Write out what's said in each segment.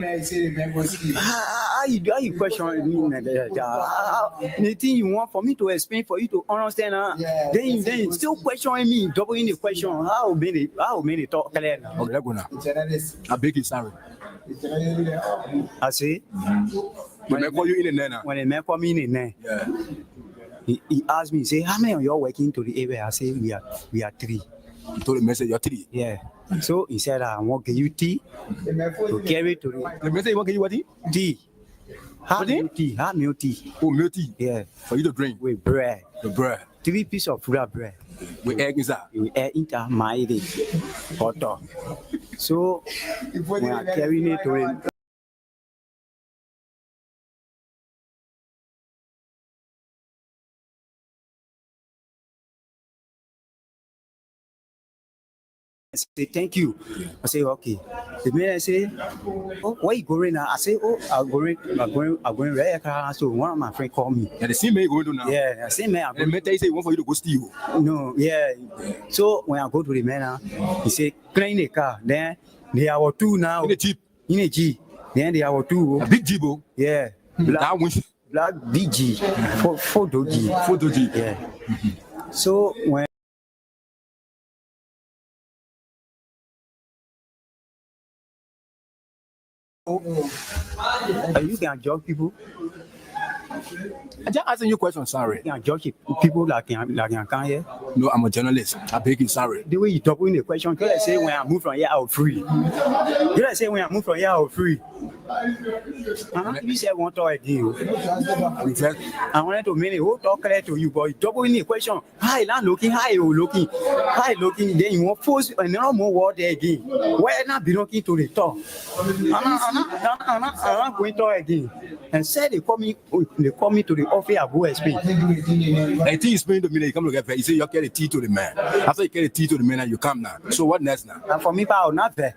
How you question me? Anything you want for me to explain for you to understand? Then you still questioning me, doubling the question. How many talk clear now? Okay, let's go now. I beg you, sorry. I say When I call you in the name, when a man call me in there, yeah. He asked me, say, how many of you are working to the area? I say we are 3. You told the message you're 3. Yeah. So he said, I want to give you tea to carry to The message you want to give you what? tea. Hot milk tea. Oh, milk tea. Yeah. For you to drink With bread. the bread. 3 pieces of bread. With egg inside. With egg inside my butter. So when I carry it to it. I say thank you. I say okay. The man say, oh, where you going now? I say, oh, I'm going right. So one of my friends called me. Yeah, the same man you going to now. Yeah, the same man. And the man tell you say he want for you to go steal. No, yeah. So when I go to the man, he say clean the car. Then they are 2 now. In a jeep. Then they are 2. A big jeep. Yeah. Black BG. 4 doji. 4 doji. Yeah. So when you can judge people. I just asking you a question, sorry. You can judge people like can come here. No, I'm a journalist. I beg you, sorry. The way you talk in the question, you say when I move from here, I'll free. You say when I move from here, I'll free. You said one talk again. I wanted to mean who talk clear to you, but you double in the question. Hi, not looking, hi, you looking, hi, looking. Then you want force another more word there again. Why not be looking to the top? I'm not going to again. And said they call me to the office. I go explain. I think you explain to me that you come to get paid. You say you carry the tea to the man. After you carry the tea to the man, and you come now. So what next now? And for me, I'll not there.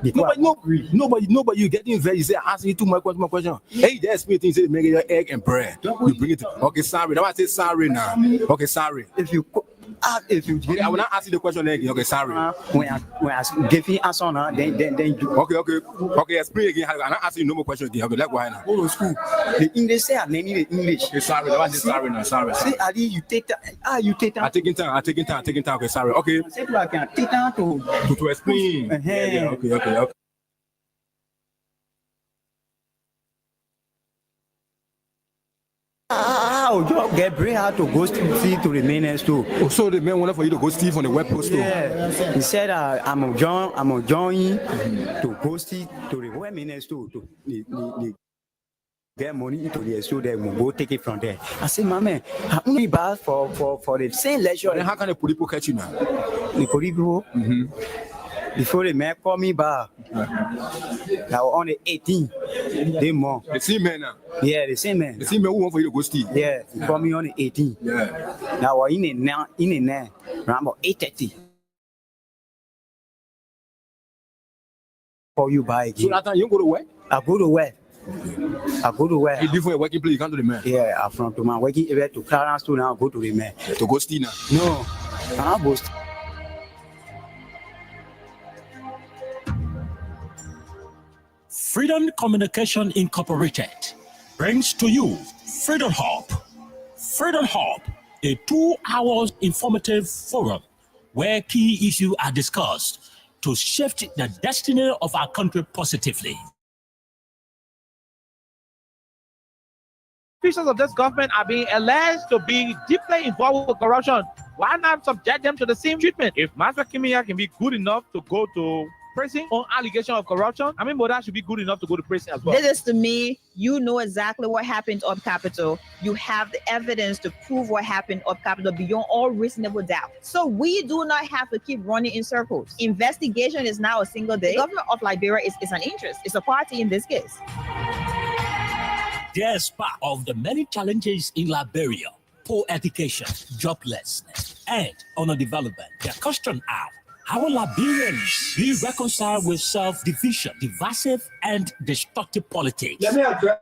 Nobody, you getting very. You say asking you too much question. Hey, that's me. Things say make your egg and bread. You bring it. Okay, sorry. Now I say sorry now. Okay, sorry. If you okay, I will not ask you the question again. Okay, sorry. When I give you answer now, then you. Okay. Explain again. I'm not asking you no more questions again. Okay, let's go ahead now. Go to school. The English say I need the English. Okay, sorry. Now I say sorry now. Sorry. See, Ali, you take time. You take time. I'm taking time. Okay, sorry. Okay. Say I can take time to explain. Yeah, okay. You get bring her to go steal to the main store. Oh, so the man wanted for you to go steal from the web post store. Yeah, he said I'm a join to go steal to the web main store to get money into the store. Then we'll go take it from there. I said, my man, I only buy for the same leisure. Then how can the police catch you now? The police people. Before the man called me back, I was on the 18th. They more. The same man now? Yeah, the same man. The same man who want for you to go steal? Yeah, he called me on the 18th. Yeah. Now I was in the night, around about 8:30. Call you back again. So that time you go to work? I go to work. You leave for your working place, you come to the man? Yeah, I'm from to my working area to Clarence to now go to the man. To go steal now? No, I'm not go steal. Freedom Communication Incorporated brings to you Freedom Hub. Freedom Hub, a 2-hour informative forum where key issues are discussed to shift the destiny of our country positively. Officials of this government are being alleged to be deeply involved with corruption. Why not subject them to the same treatment? If Master Kimia can be good enough to go to prison on allegation of corruption, I mean, Boda should be good enough to go to prison as well. This is to me, you know exactly what happened up Capitol. You have the evidence to prove what happened up Capitol beyond all reasonable doubt. So we do not have to keep running in circles. Investigation is now a single day. The government of Liberia is an interest. It's a party in this case. As part of the many challenges in Liberia, poor education, joblessness, and underdevelopment, the question are, how will Liberians be reconciled with self-division, divisive, and destructive politics? Let me address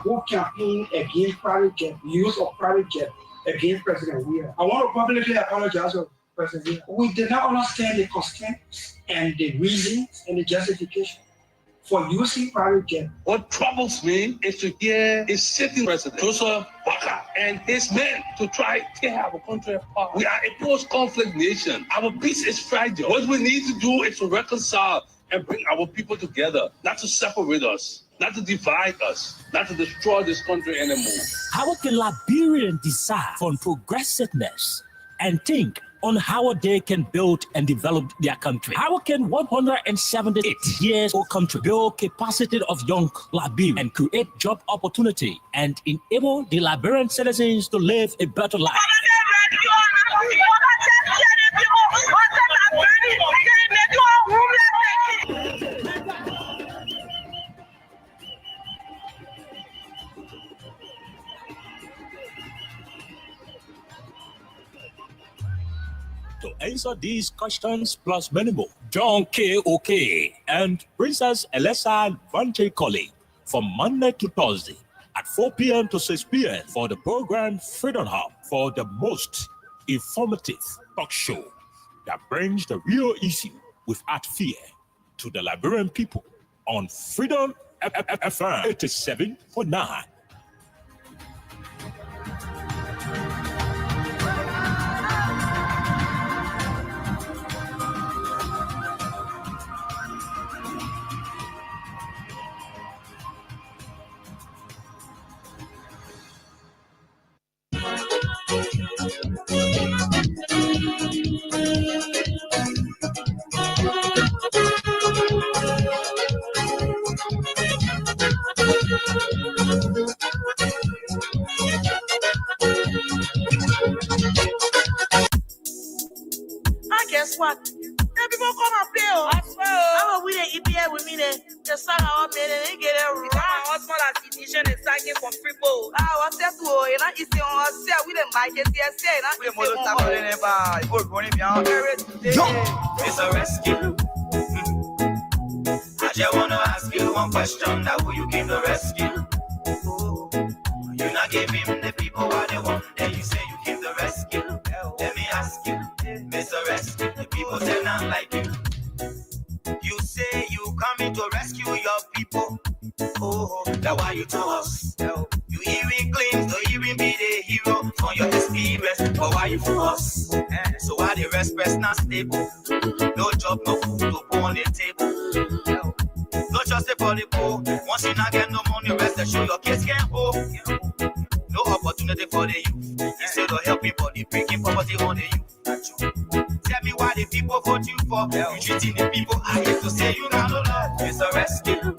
who campaign against private jet, use of private jet against President Weir. I want to publicly apologize President, we did not understand the constraints and the reasons and the justification for using private jet. What troubles me is to hear a sitting president, Joseph Baka, and his men to try to tear our country apart. We are a post-conflict nation. Our peace is fragile. What we need to do is to reconcile and bring our people together, not to separate us, not to divide us, not to destroy this country anymore. How can Liberians decide on progressiveness and think on how they can build and develop their country? How can 178 years old country build capacity of young Liberians and create job opportunity and enable the Liberian citizens to live a better life? To answer these questions plus many more, John K.O.K. and Princess Elessa Vante Colley from Monday to Thursday at 4 p.m. to 6 p.m. for the program Freedom Hub, for the most informative talk show that brings the real issue without fear to the Liberian people on Freedom FM 87.9. Guess what? Then people come and play. I swear. How are we the EPA with me? The song I made and they get it right. My husband has edition and singing from Freepo. What's that? You know, it's on say we the mic and say na. We mo ta ko le ba. Ibo go ni bien. It's a rescue. I just wanna ask you one question. That who you came to rescue? You not give him the people what they want. Then you say you came to rescue. Let me ask you, Mr. Rescue, the people say not like you. You say you coming to rescue your people. Oh, that's why you told us. You even claim to even be the hero from your experience. But why you for us? So why the rest press not stable? No job, no food to put on the table. No trust for the poor. Once you not get no money, rest and show your kids can't hold. No opportunity for the youth. Instead of helping for the breaking poverty on the youth. Tell me why the people vote you for. You treating the people I hate to say you not love. It's a rescue.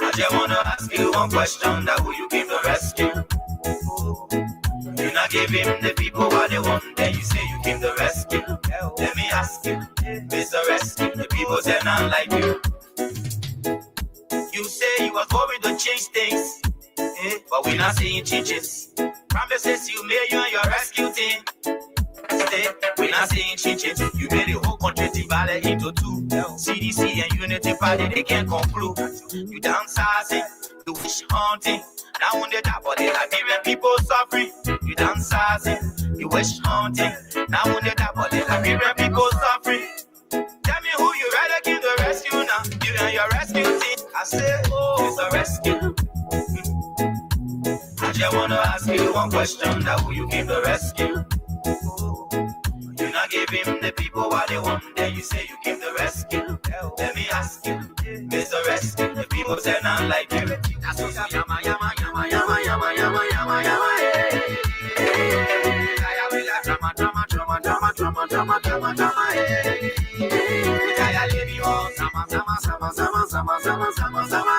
I just wanna ask you one question. That who you came to rescue? You not give him the people what they want. Then you say you came to rescue. Let me ask you, Mr. Rescue, the people say not like you. You say you was going to change things. But we're not seeing changes. Promises you made you and your rescue team. Stay, we're not seeing changes. You made the whole country divided into two. CDC and Unity Party, they can't conclude. You downsizing, you wish hunting. Now on the top of the Liberian people suffering. You downsizing, you wish hunting. Now on the top of the Liberian people suffering. Tell me who you rather give the rescue now. You and your rescue team. I say, oh, it's a rescue. I just wanna ask you one question. That who you came to rescue? You not give him the people what they want. Then you say you came to rescue. Let me ask you, Mr. Rescue, the people say not like you. That's what yama yama yama yama yama yama yama yama. Drama drama drama drama drama drama drama drama. Sama sama sama sama sama sama sama sama.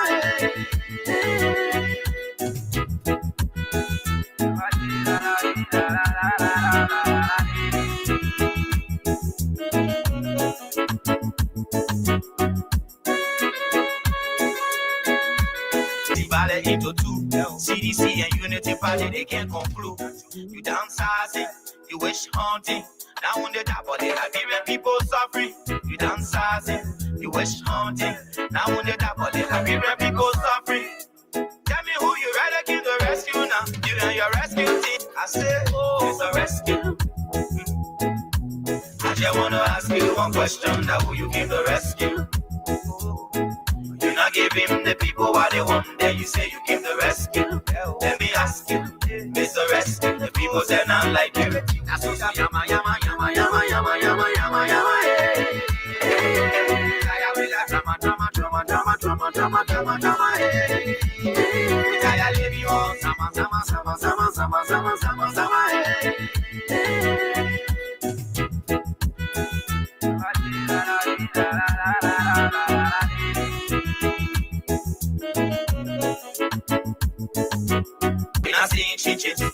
Divided into two. CDC and Unity Party, they can't conclude. You downsizing, you wish hunting. Now on the top of the Liberian people suffering. You downsizing, you wish hunting. Now on the top of the Liberian people suffering. Tell me who you rather give the rescue now. You and your rescue team. I say, oh, it's a rescue. just wanna ask you one question, that who you came to rescue? You not give him the people what they want, then you say you came to rescue. Let me ask you, Mr. Rescue, the people say not like you. That's what yama, yama, yama, yama, yama, yama, yama, yama, hey. I will have drama, drama, drama, drama, drama, drama, drama, drama, hey. I leave you all, sama, sama, sama, sama, sama, sama, sama, sama, hey.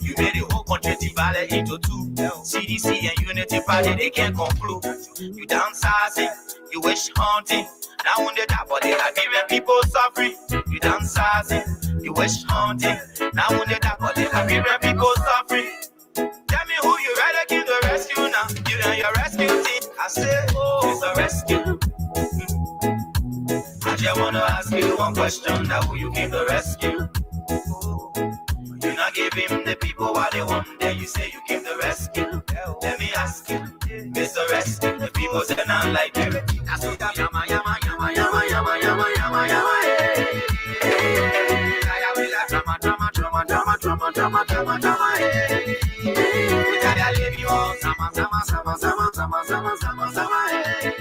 You made the whole country divided into two. CDC and Unity Party, they can't conclude. You downsizing, you wish hunting. Now when they die, but they are giving people suffering. You downsizing, you wish hunting. Now when they die, but they are giving people suffering. Tell me who you rather came to rescue now. You and your rescue team. I say, oh, it's a rescue. I just wanna ask you one question, now who you came to rescue? You not give him the people what they want, then you say you came to rescue. Let me ask you, Mr. Rescue, the people say not like you. That's what yama, yama, yama, yama, yama, yama, yama, yama, hey. I will have drama, drama, drama, drama, drama, drama, drama, drama, hey. I leave you all, sama, sama, sama, sama, sama, sama, sama, sama, hey.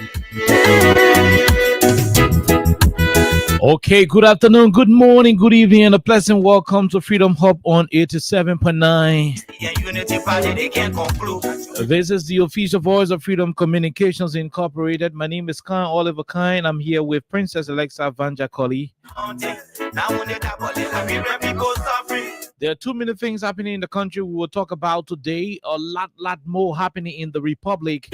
Okay, good afternoon, good morning, good evening, and a pleasant welcome to Freedom Hub on 87.9. This is the official voice of Freedom Communications Incorporated. My name is Khan Oliver Kine. I'm here with Princess Alexa Vanja Colley. There are too many things happening in the country we will talk about today. A lot more happening in the Republic.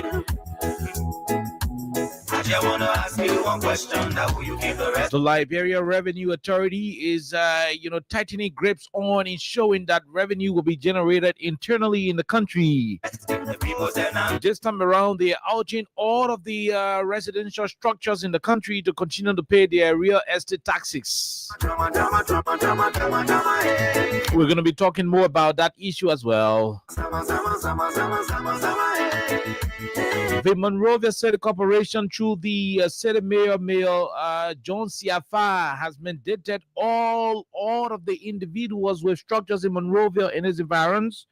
I wanna ask you one question, that who you came to rescue? The Liberia Revenue Authority is, tightening grips on ensuring that revenue will be generated internally in the country. This time around, they are urging all of the residential structures in the country to continue to pay their real estate taxes. We're going to be talking more about that issue as well. The Monrovia City Corporation, through the City Mayor John Siafa, has mandated all of the individuals with structures in Monrovia and its environs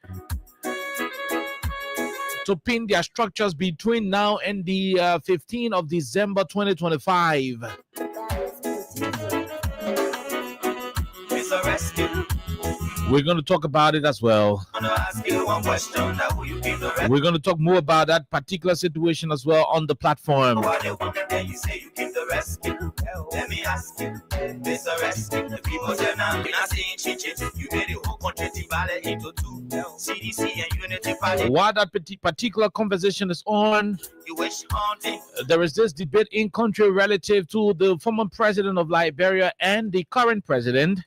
to pin their structures between now and the 15th of December 2025. We're going to talk about it as well. We're going to talk more about that particular situation as well on the platform. Let me ask you, Mr. Rescue, the people say now, we're not saying chit-chit. You made the whole country divided into two. CDC and Unity Party. While that particular conversation is on, you wish haunting. There is this debate in country relative to the former president of Liberia and the current president.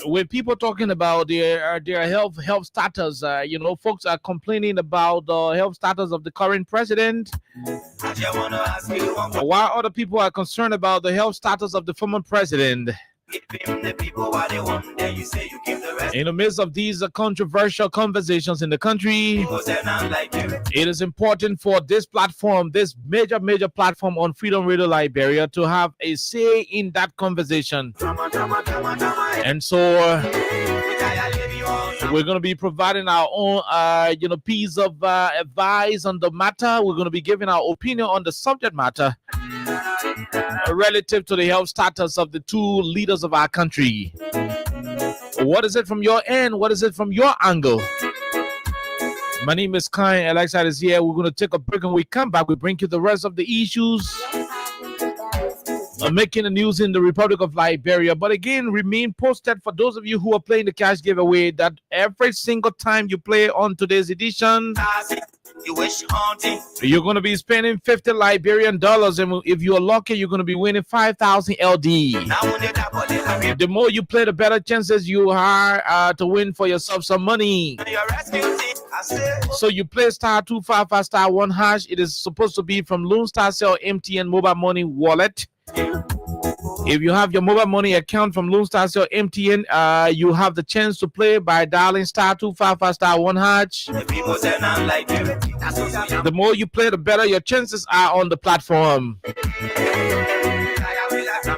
When people talking about their health status, folks are complaining about the health status of the current president, while other people are concerned about the health status of the former president. In the midst of these controversial conversations in the country, it is important for this platform, this major platform on Freedom Radio Liberia, to have a say in that conversation. And so we're going to be providing our own piece of advice on the matter. We're going to be giving our opinion on the subject matter relative to the health status of the two leaders of our country. What is it from your end? What is it from your angle? My name is Kine. Alexa is here. We're going to take a break, and we come back. We bring you the rest of the issues making the news in the Republic of Liberia. But again, remain posted for those of you who are playing the cash giveaway, that every single time you play on today's edition, you're going to be spending 50 Liberian dollars, and if you're lucky, you're going to be winning 5,000 LD. The more you play, the better chances you are to win for yourself some money. So you play *255 *1#. It is supposed to be from Lone Star Cell MTN mobile money wallet. If you have your mobile money account from Lone Stars or MTN, you have the chance to play by dialing star 255 star 1 hash. The more you play, the better your chances are on the platform.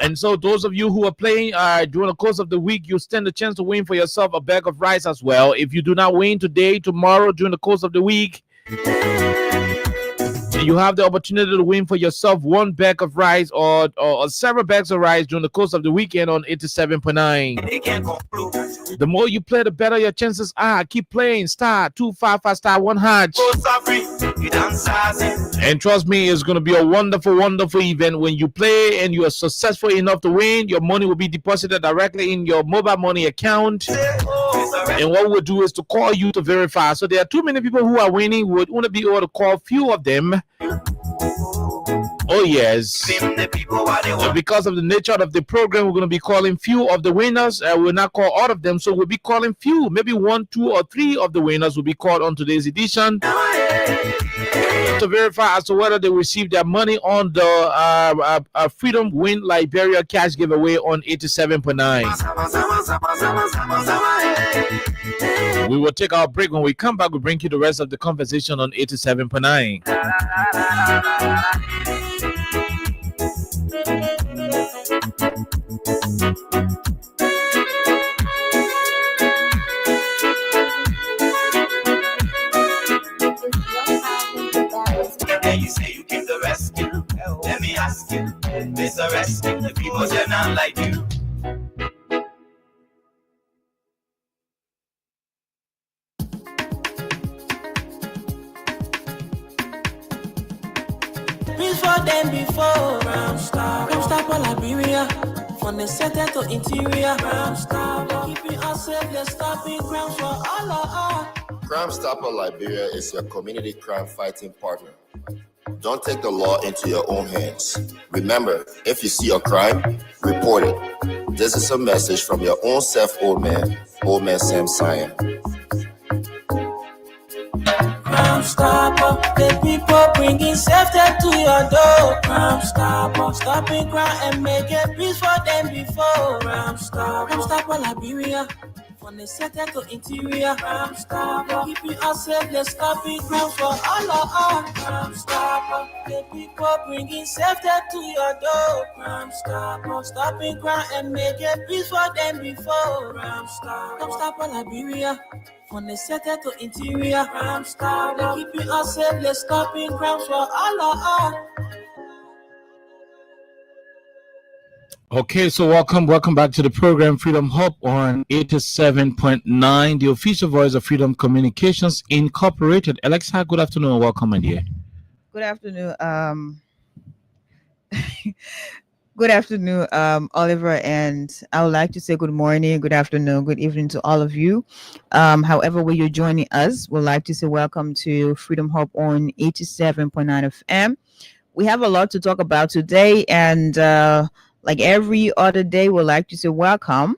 And so those of you who are playing during the course of the week, you stand a chance to win for yourself a bag of rice as well. If you do not win today, tomorrow, during the course of the week, you have the opportunity to win for yourself one bag of rice or several bags of rice during the course of the weekend on 87.9. The more you play, the better your chances are. Keep playing star 255 star 1 hash. And trust me, it's going to be a wonderful, wonderful event. When you play and you are successful enough to win, your money will be deposited directly in your mobile money account. And what we'll do is to call you to verify. So there are too many people who are winning. We would want to be able to call few of them. Oh yes. Because of the nature of the program, we're going to be calling few of the winners. We'll not call all of them, so we'll be calling few. Maybe 1, 2, or 3 of the winners will be called on today's edition to verify as to whether they received their money on the Freedom Win Liberia cash giveaway on 87.9. We will take our break. When we come back, we'll bring you the rest of the conversation on 87.9. You say you came to rescue. Let me ask you, Mr. Rescue, the people they're not like you. Before them before Crown Star for Liberia. From the center to interior, Crown Star keeping us safe. Let's stop in crime for all of us. Crime Stopper Liberia is your community crime fighting partner. Don't take the law into your own hands. Remember, if you see a crime, report it. This is a message from your own self, Old Man Sam Sion. Crime Stopper, the people bringing safety to your door. Crime Stopper, stopping crime and making peace for them before. Crime Stopper Liberia. From the center to interior, Crime Stopper keeping us safe. Let's stop it crime for all of us. Crime Stopper, the people bringing safety to your door. Crime Stopper, stopping crime and making peace for them before. Crime Stopper Liberia. From the center to interior, Crime Stopper keeping us safe. Let's stop it crime for all of us. Okay, so welcome back to the program Freedom Hub on 87.9, the official voice of Freedom Communications Incorporated. Alexa, good afternoon and welcome, my dear. Good afternoon. Good afternoon, Oliver, and I would like to say good morning, good afternoon, good evening to all of you. However, when you're joining us, we'd like to say welcome to Freedom Hub on 87.9 FM. We have a lot to talk about today, and like every other day, we'd like to say welcome.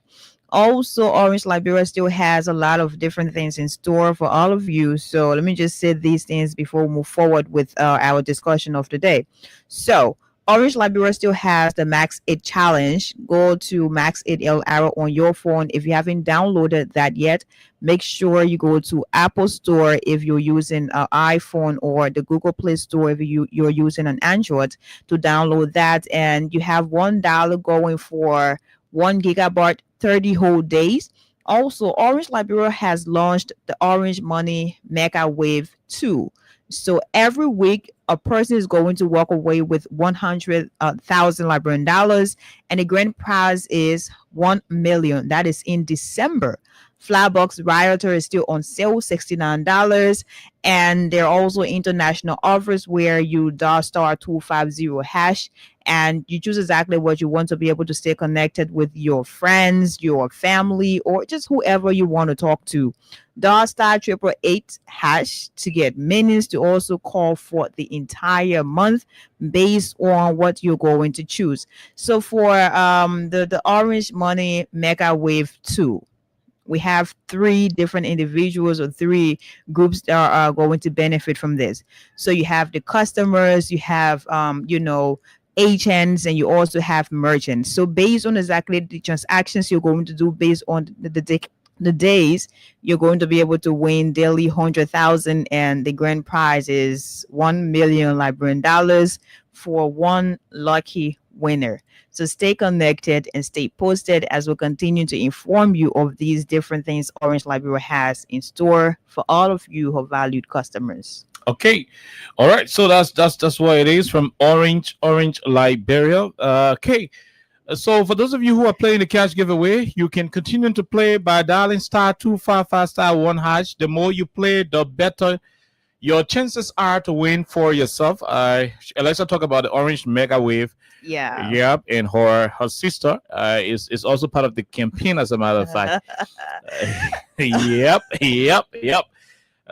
Also, Orange Liberia still has a lot of different things in store for all of you. So let me just say these things before we move forward with our discussion of today. So Orange Liberia still has the Max 8 challenge. Go to Max 8 LR on your phone. If you haven't downloaded that yet, make sure you go to Apple Store if you're using an iPhone, or the Google Play Store if you're using an Android, to download that. And you have $1 going for 1 gigabyte, 30 whole days. Also, Orange Liberia has launched the Orange Money Mega Wave 2. So every week, a person is going to walk away with 100,000 Liberian dollars, and the grand prize is 1 million. That is in December. Flybox Rioter is still on sale, $69. And there are also international offers where you dial star 250 hash and you choose exactly what you want to be able to stay connected with your friends, your family, or just whoever you want to talk to. Dial star 888 hash to get minutes to also call for the entire month based on what you're going to choose. So for the Orange Money Mega Wave 2, we have 3 different individuals or 3 groups that are going to benefit from this. So you have the customers, you have agents, and you also have merchants. So based on exactly the transactions you're going to do, based on the days, you're going to be able to win daily 100,000, and the grand prize is 1 million Liberian dollars for one lucky winner. So stay connected and stay posted as we'll continue to inform you of these different things Orange Liberia has in store for all of you who are valued customers. Okay, all right. So that's what it is from Orange Liberia. Okay. So for those of you who are playing the cash giveaway, you can continue to play by dialing *255*1#. The more you play, the better your chances are to win for yourself. Alexa talk about the Orange Mega Wave. Yeah. Yep, and her sister is also part of the campaign, as a matter of fact. Yep.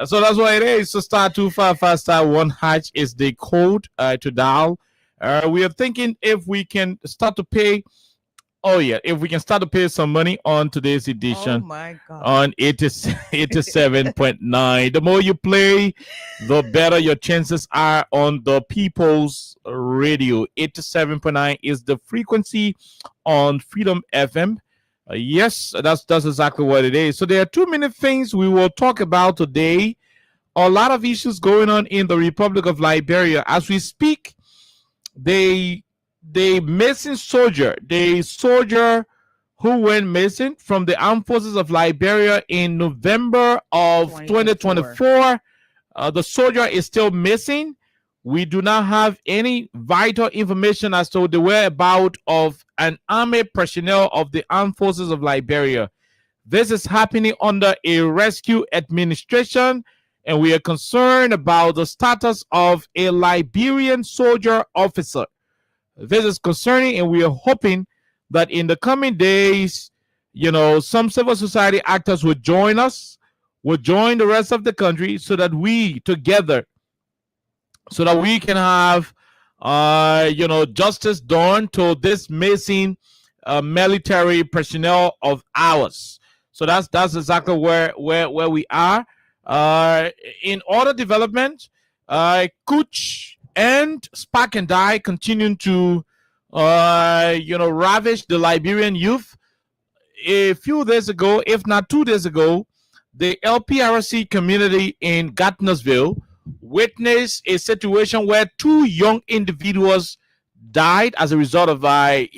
So that's what it is. So *255*1# is the code to dial. We are thinking if we can start to pay. Oh yeah, if we can start to pay some money on today's edition. Oh my God. On 87.9. The more you play, the better your chances are on the People's Radio. 87.9 is the frequency on Freedom FM. Yes, that's exactly what it is. So there are too many things we will talk about today. A lot of issues going on in the Republic of Liberia as we speak. The missing soldier, the soldier who went missing from the armed forces of Liberia in November of 2024. The soldier is still missing. We do not have any vital information as to the whereabouts of an army personnel of the armed forces of Liberia. This is happening under a rescue administration, and we are concerned about the status of a Liberian soldier officer. This is concerning, and we are hoping that in the coming days, some civil society actors will join us, will join the rest of the country, so that we together, so that we can have, justice done to this missing military personnel of ours. So that's exactly where we are. In other development, Kuch and Spark and Die continuing to ravish the Liberian youth. A few days ago, if not 2 days ago, the LPRC community in Gardnersville witnessed a situation where 2 young individuals died as a result of a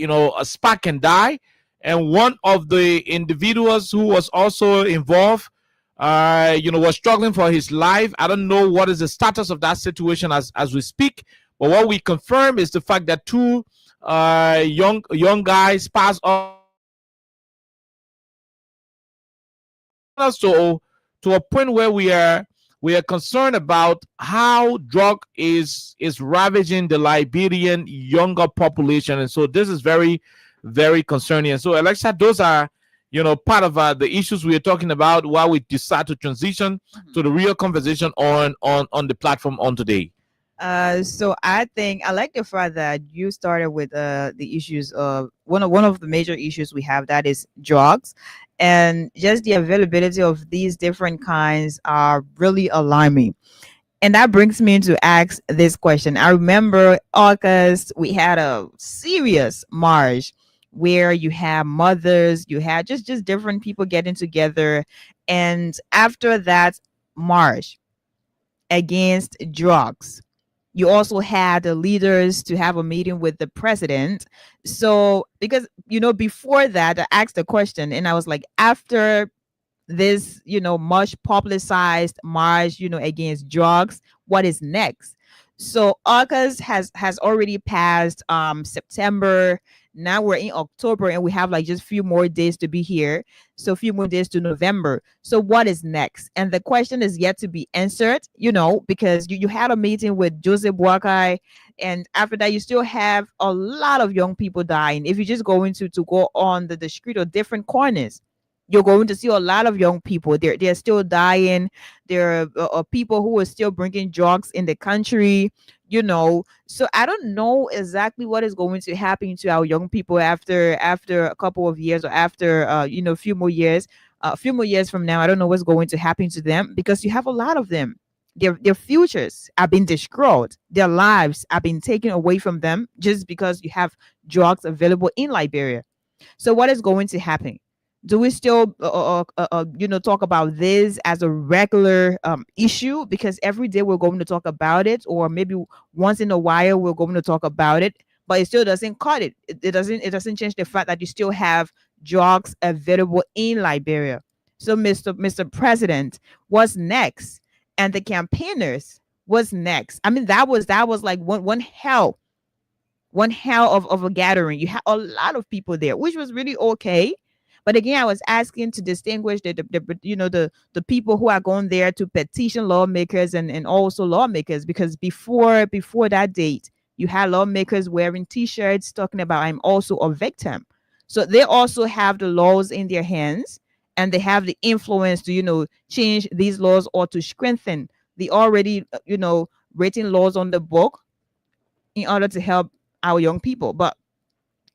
Spark and Die, and one of the individuals who was also involved was struggling for his life. I don't know what is the status of that situation as we speak, but what we confirm is the fact that 2 young guys passed on. So to a point where we are concerned about how drug is ravaging the Liberian younger population, and so this is very, very concerning. And so, Alexa, those are part of the issues we are talking about while we decide to transition to the real conversation on the platform on today. So I think I like the fact that you started with the issues of one of the major issues we have, that is drugs, and just the availability of these different kinds are really alarming. And that brings me to ask this question. I remember August, we had a serious march where you have mothers, you had just different people getting together. And after that march against drugs, you also had the leaders to have a meeting with the president. So, because, before that, I asked the question and I was like, after this, much publicized march, against drugs, what is next? So August has already passed, September. Now we're in October and we have like just a few more days to be here. So a few more days to November. So what is next? And the question is yet to be answered, because you had a meeting with Joseph Boakai, and after that you still have a lot of young people dying. If you just go into to go on the street or different corners, you're going to see a lot of young people. They're still dying. There are people who are still bringing drugs in the country. So I don't know exactly what is going to happen to our young people after a couple of years, or after a few more years from now. I don't know what's going to happen to them, because you have a lot of them. their futures are being destroyed. Their lives are being taken away from them just because you have drugs available in Liberia. So what is going to happen? Do we still, talk about this as a regular issue? Because every day we're going to talk about it, or maybe once in a while we're going to talk about it, but it still doesn't cut it. It doesn't change the fact that you still have drugs available in Liberia. So, Mr. President, what's next? And the campaigners, what's next? I mean, that was like one hell of a gathering. You had a lot of people there, which was really okay. But again, I was asking to distinguish the people who are going there to petition lawmakers and also lawmakers, because before that date, you had lawmakers wearing T-shirts talking about I'm also a victim. So they also have the laws in their hands, and they have the influence to change these laws or to strengthen the already written laws on the book in order to help our young people. But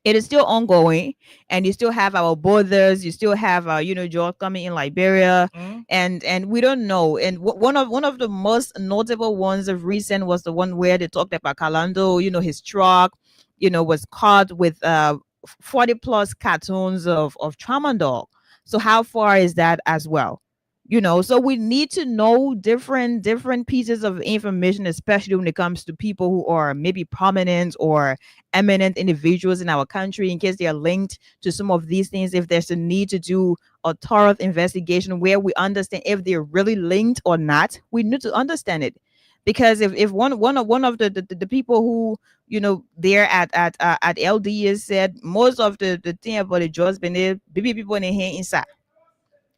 it is still ongoing, and you still have our borders, you still have George coming in Liberia, and we don't know. And one of the most notable ones of recent was the one where they talked about Kalando. His truck was caught with 40 plus cartons of tramadol. So how far is that as well? So we need to know different pieces of information, especially when it comes to people who are maybe prominent or eminent individuals in our country, in case they are linked to some of these things. If there's a need to do a thorough investigation where we understand if they're really linked or not, we need to understand it. Because if one of the people who there at LDS said most of the thing about the drugs been there, baby people in the hand inside.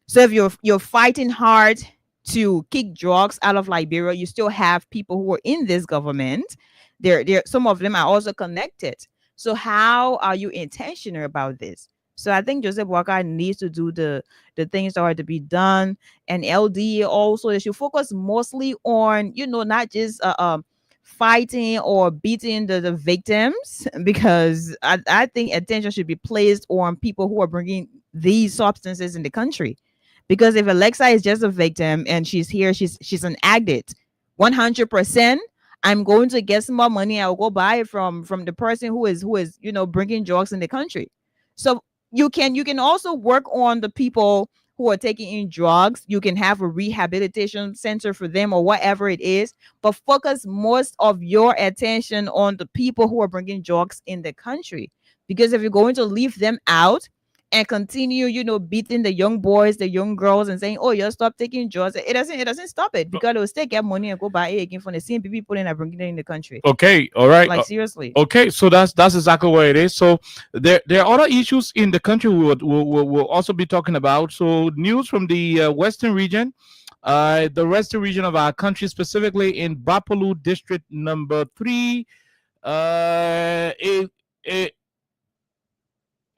So if you're fighting hard to kick drugs out of Liberia, you still have people who are in this government. There some of them are also connected. So how are you intentional about this? So I think Joseph Walker needs to do the things that are to be done, and LD also they should focus mostly on not just fighting or beating the victims, because I think attention should be placed on people who are bringing these substances in the country. Because if Alexa is just a victim and she's here, she's an addict, 100%. I'm going to get some more money. I'll go buy it from the person who is bringing drugs in the country. So you can also work on the people who are taking in drugs. You can have a rehabilitation center for them or whatever it is, but focus most of your attention on the people who are bringing drugs in the country. Because if you're going to leave them out and continue, beating the young boys, the young girls, and saying, "Oh, you stop taking drugs," it doesn't stop it, because they will still get money and go buy it again from the same people and bringing it in the country. Okay, all right. Like seriously. Okay, so that's exactly what it is. So there are other issues in the country we'll also be talking about. So news from the western region, the western region of our country, specifically in Bapolu District number 3,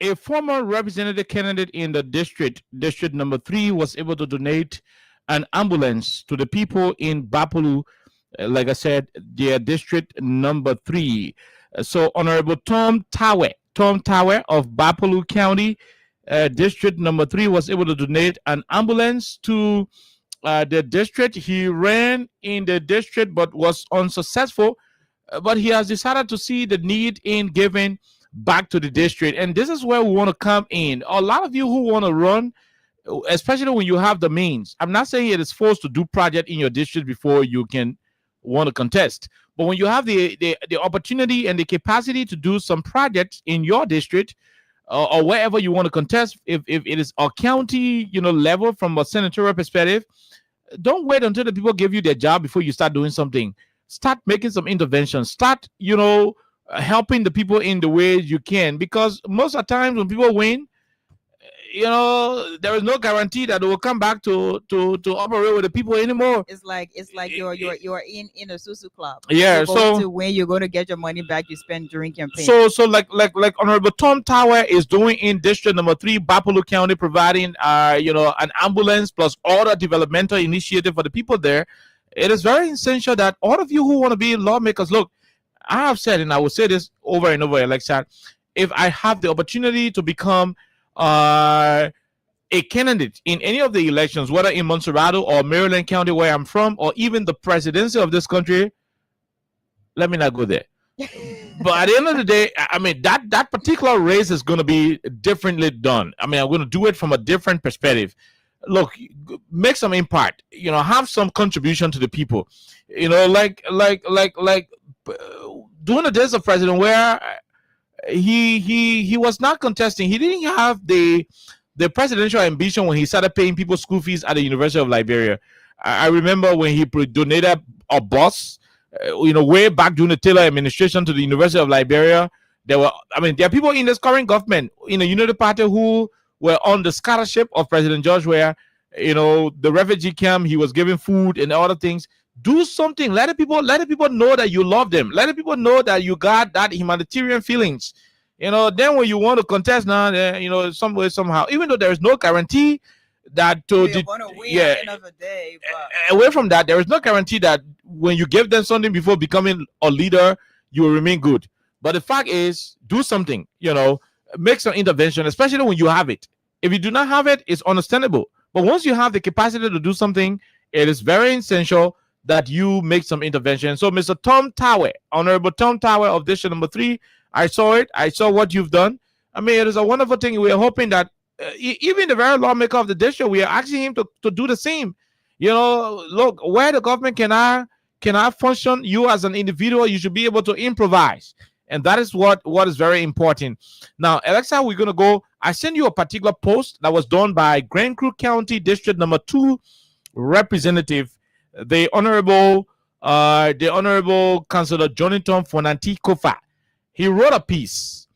a former representative candidate in the district number 3 was able to donate an ambulance to the people in Bapolu, like I said, their district number 3. So Honorable Tom Tawe of Bapolu County, district number 3, was able to donate an ambulance to the district. He ran in the district but was unsuccessful, but he has decided to see the need in giving back to the district. And this is where we want to come in. A lot of you who want to run, especially when you have the means, I'm not saying it is forced to do project in your district before you can want to contest, but when you have the opportunity and the capacity to do some projects in your district, or wherever you want to contest, if it is a county level from a senatorial perspective, don't wait until the people give you their job before you start doing something. Start making some interventions. Start helping the people in the ways you can, because most of the times when people win, there is no guarantee that they will come back to operate with the people anymore. It's like you're in a susu club. Yeah, you're going to win, you're going to get your money back you spent during campaign. So like Honorable Tom Tower is doing in district number 3, Bapolu County, providing an ambulance plus other developmental initiative for the people there. It is very essential that all of you who want to be lawmakers, look, I have said, and I will say this over and over, Alexa, if I have the opportunity to become a candidate in any of the elections, whether in Montserrat or Maryland County, where I'm from, or even the presidency of this country, let me not go there. But at the end of the day, I mean, that particular race is going to be differently done. I mean, I'm going to do it from a different perspective. Look, make some impact. You know, have some contribution to the people. You know, like during the days of president, where he was not contesting. He didn't have the presidential ambition when he started paying people school fees at the University of Liberia. I remember when he donated a bus, you know, way back during the Taylor administration to the University of Liberia. There are people in this current government, in the Unity Party, who were on the scholarship of President George, where, you know, the refugee camp, he was giving food and other things. Do something. Let the people know that you love them. Let the people know that you got that humanitarian feelings. You know, then when you want to contest now, you know, some way, somehow, even though there is no guarantee that away from that, there is no guarantee that when you give them something before becoming a leader, you will remain good. But the fact is, do something, you know, make some intervention, especially when you have it. If you do not have it, it's understandable. But once you have the capacity to do something, it is very essential that you make some intervention. So, Mr. Tom Tower, Honorable Tom Tower of District Number 3, I saw it. I saw what you've done. I mean, it is a wonderful thing. We are hoping that even the very lawmaker of the district, we are asking him to do the same. You know, look, where the government cannot function, you as an individual, you should be able to improvise. And that is what is very important. Now, Alexa, we're going to go. I sent you a particular post that was done by Grand Creek County District Number 2 Representative, the Honorable Councillor Jonathan Fonanti Kofa. He wrote a piece,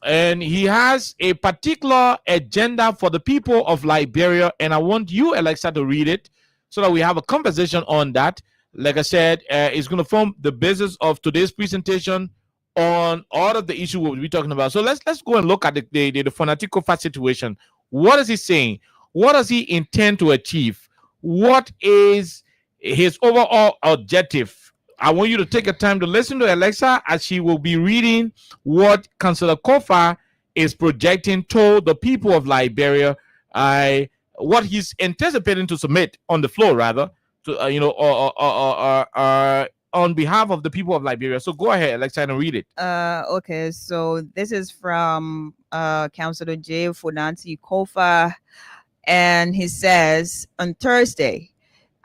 and he has a particular agenda for the people of Liberia, and I want you, Alexa, to read it so that we have a conversation on that. Like I said, it's going to form the basis of today's presentation on all of the issues we'll be talking about. So let's go and look at the Fonanti Kofa situation. What is he saying? What does he intend to achieve? What is his overall objective? I want you to take a time to listen to Alexa as she will be reading what Councillor Kofa is projecting to the people of Liberia, what he's anticipating to submit on the floor, rather, to on behalf of the people of Liberia. So go ahead, Alexa, and read it. Okay, so this is from Councillor J. Fonanti Kofa, and he says, on Thursday,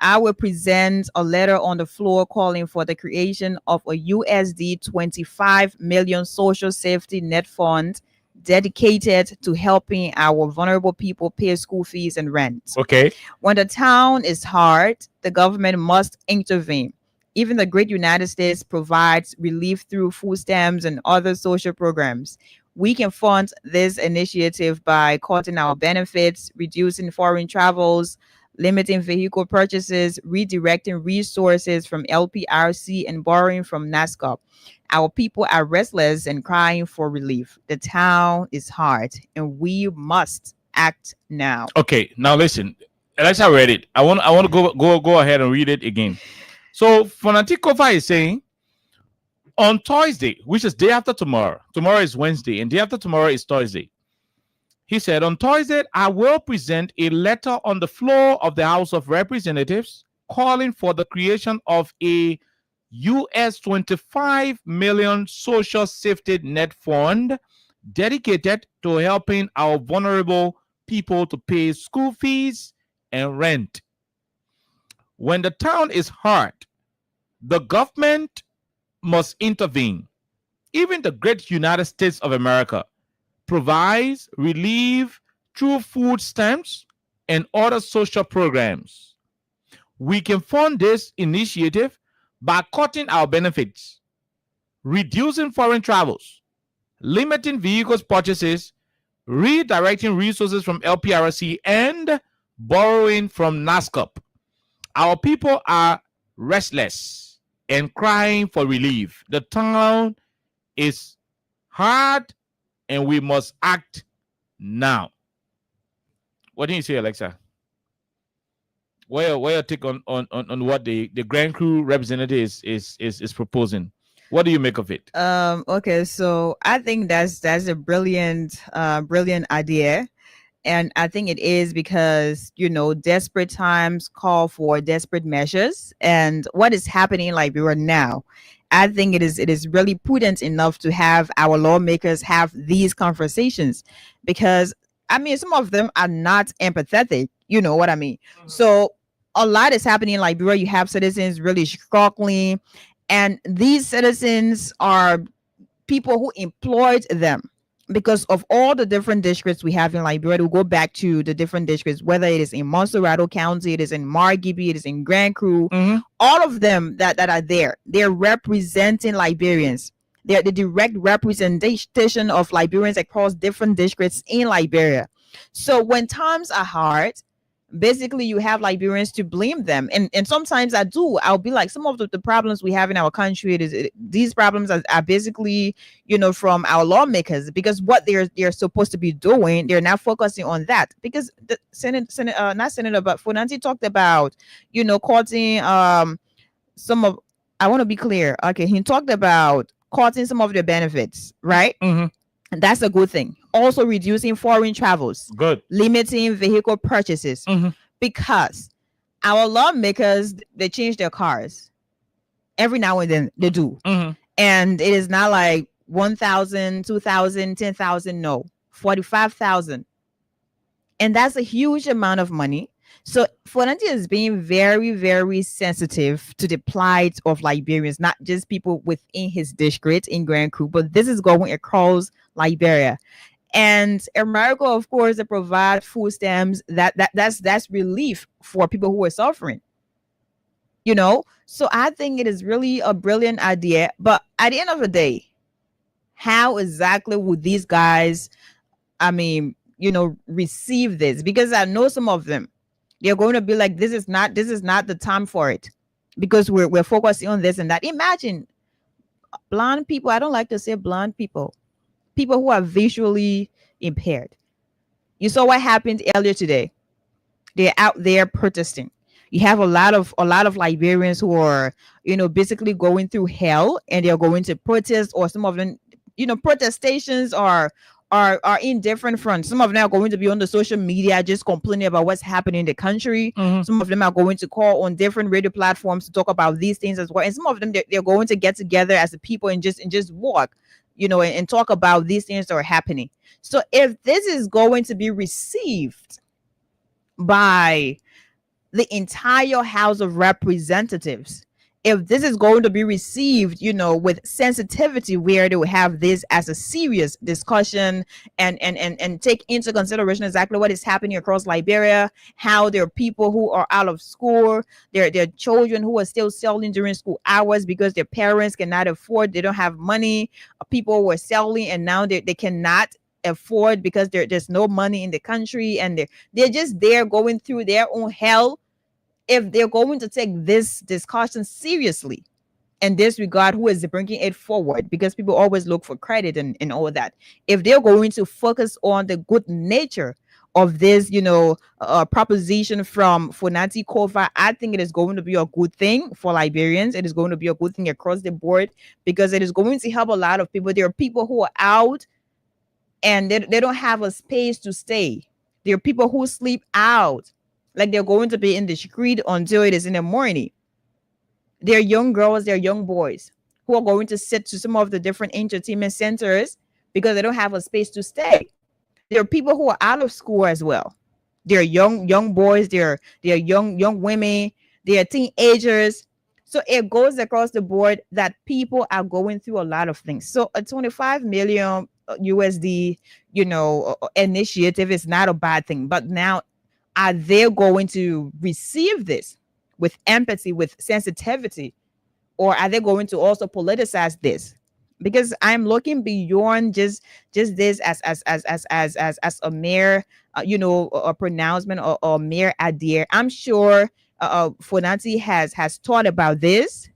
I will present a letter on the floor calling for the creation of a USD 25 million social safety net fund dedicated to helping our vulnerable people pay school fees and rent. Okay. When the town is hard, the government must intervene. Even the great United States provides relief through food stamps and other social programs. We can fund this initiative by cutting our benefits, reducing foreign travels, limiting vehicle purchases, redirecting resources from LPRC, and borrowing from NASCOP. Our people are restless and crying for relief. The town is hard, and we must act now. Okay, now listen. Alexa read it. I want to go ahead and read it again. So Fonanti Kofa is saying, on Thursday, which is day after tomorrow. Tomorrow is Wednesday, and day after tomorrow is Thursday. He said, on Thursday, I will present a letter on the floor of the House of Representatives calling for the creation of a US 25 million social safety net fund dedicated to helping our vulnerable people to pay school fees and rent. When the town is hard, the government must intervene. Even the great United States of America provides relief through food stamps and other social programs. We can fund this initiative by cutting our benefits, reducing foreign travels, limiting vehicles purchases, redirecting resources from LPRC, and borrowing from NASCOP. Our people are restless and crying for relief. The town is hard, and we must act now. What do you say, Alexa? What your take on what the Grand Crew representative is proposing? What do you make of it? Okay, so I think that's a brilliant idea. And I think it is because, desperate times call for desperate measures. And what is happening in Liberia now, I think it is really prudent enough to have our lawmakers have these conversations, because I mean some of them are not empathetic. You know what I mean? So a lot is happening in Liberia. You have citizens really struggling, and these citizens are people who employed them, because of all the different districts we have in Liberia. To go back to the different districts, whether it is in Monserrato County, it is in Margibi, it is in Grand Cru, all of them that are there, they're representing Liberians. They're the direct representation of Liberians across different districts in Liberia. So when times are hard, basically you have Liberians to blame them. And sometimes I'll be like, some of the problems we have in our country, these problems are basically, from our lawmakers, because what they're supposed to be doing, they're not focusing on that. Because the not Senator, but Fonanti talked about, cutting some of, I want to be clear. Okay, he talked about cutting some of the benefits, right? That's a good thing. Also reducing foreign travels. Good. Limiting vehicle purchases. Because our lawmakers, they change their cars. Every now and then they do. And it is not like 1,000, 2,000, 10,000. No, 45,000. And that's a huge amount of money. So Fonanti is being very, very sensitive to the plight of Liberians, not just people within his district in Grand Cru, but this is going across Liberia. And America, of course, they provide food stamps. That's relief for people who are suffering. So I think it is really a brilliant idea. But at the end of the day, how exactly would these guys, receive this? Because I know some of them, they're going to be like, this is not the time for it, because we're focusing on this and that. Imagine blind people. I don't like to say blind people who are visually impaired. You saw what happened earlier today. They're out there protesting. You have a lot of Liberians who are, basically going through hell, and they're going to protest, or some of them, protestations are in different fronts. Some of them are going to be on the social media just complaining about what's happening in the country. Some of them are going to call on different radio platforms to talk about these things as well. And some of them, they're going to get together as a people and just walk, and talk about these things that are happening. So if this is going to be received by the entire House of Representatives, if this is going to be received, with sensitivity, where they will have this as a serious discussion and take into consideration exactly what is happening across Liberia, how there are people who are out of school, there are children who are still selling during school hours because their parents cannot afford, they don't have money, people were selling and now they cannot afford because there's no money in the country, and they're just there going through their own hell. If they're going to take this discussion seriously and disregard who is bringing it forward, because people always look for credit and all of that, if they're going to focus on the good nature of this, proposition from Fonanti Kova, I think it is going to be a good thing for Liberians. It is going to be a good thing across the board, because it is going to help a lot of people. There are people who are out and they don't have a space to stay. There are people who sleep out, like they're going to be in the street until it is in the morning. There are young girls, there are young boys who are going to sit to some of the different entertainment centers because they don't have a space to stay. There are people who are out of school as well. There are young boys, there are young women, there are teenagers. So it goes across the board that people are going through a lot of things. So a 25 million USD, initiative is not a bad thing. But now, are they going to receive this with empathy, with sensitivity, or are they going to also politicize this? Because I'm looking beyond just this as a mere a pronouncement or mere idea. I'm sure Fonanti has thought about this,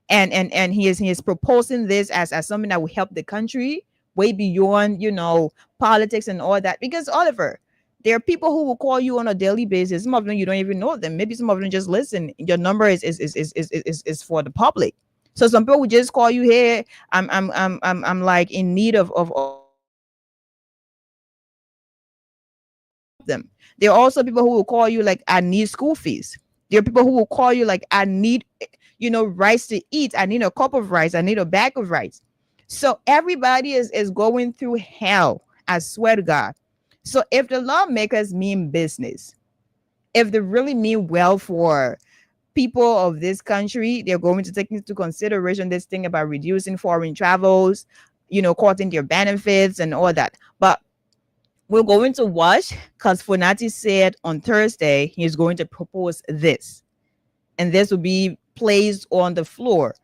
and he is proposing this as something that will help the country way beyond politics and all that. Because Oliver, there are people who will call you on a daily basis. Some of them you don't even know them. Maybe some of them just listen. Your number is for the public. So some people will just call you, hey, I'm like in need of them. There are also people who will call you like, I need school fees. There are people who will call you like, I need, rice to eat. I need a cup of rice. I need a bag of rice. So everybody is going through hell. I swear to God. So if the lawmakers mean business, if they really mean well for people of this country, they're going to take into consideration this thing about reducing foreign travels, cutting their benefits and all that. But we're going to watch, because Fonati said on Thursday he's going to propose this, and this will be placed on the floor.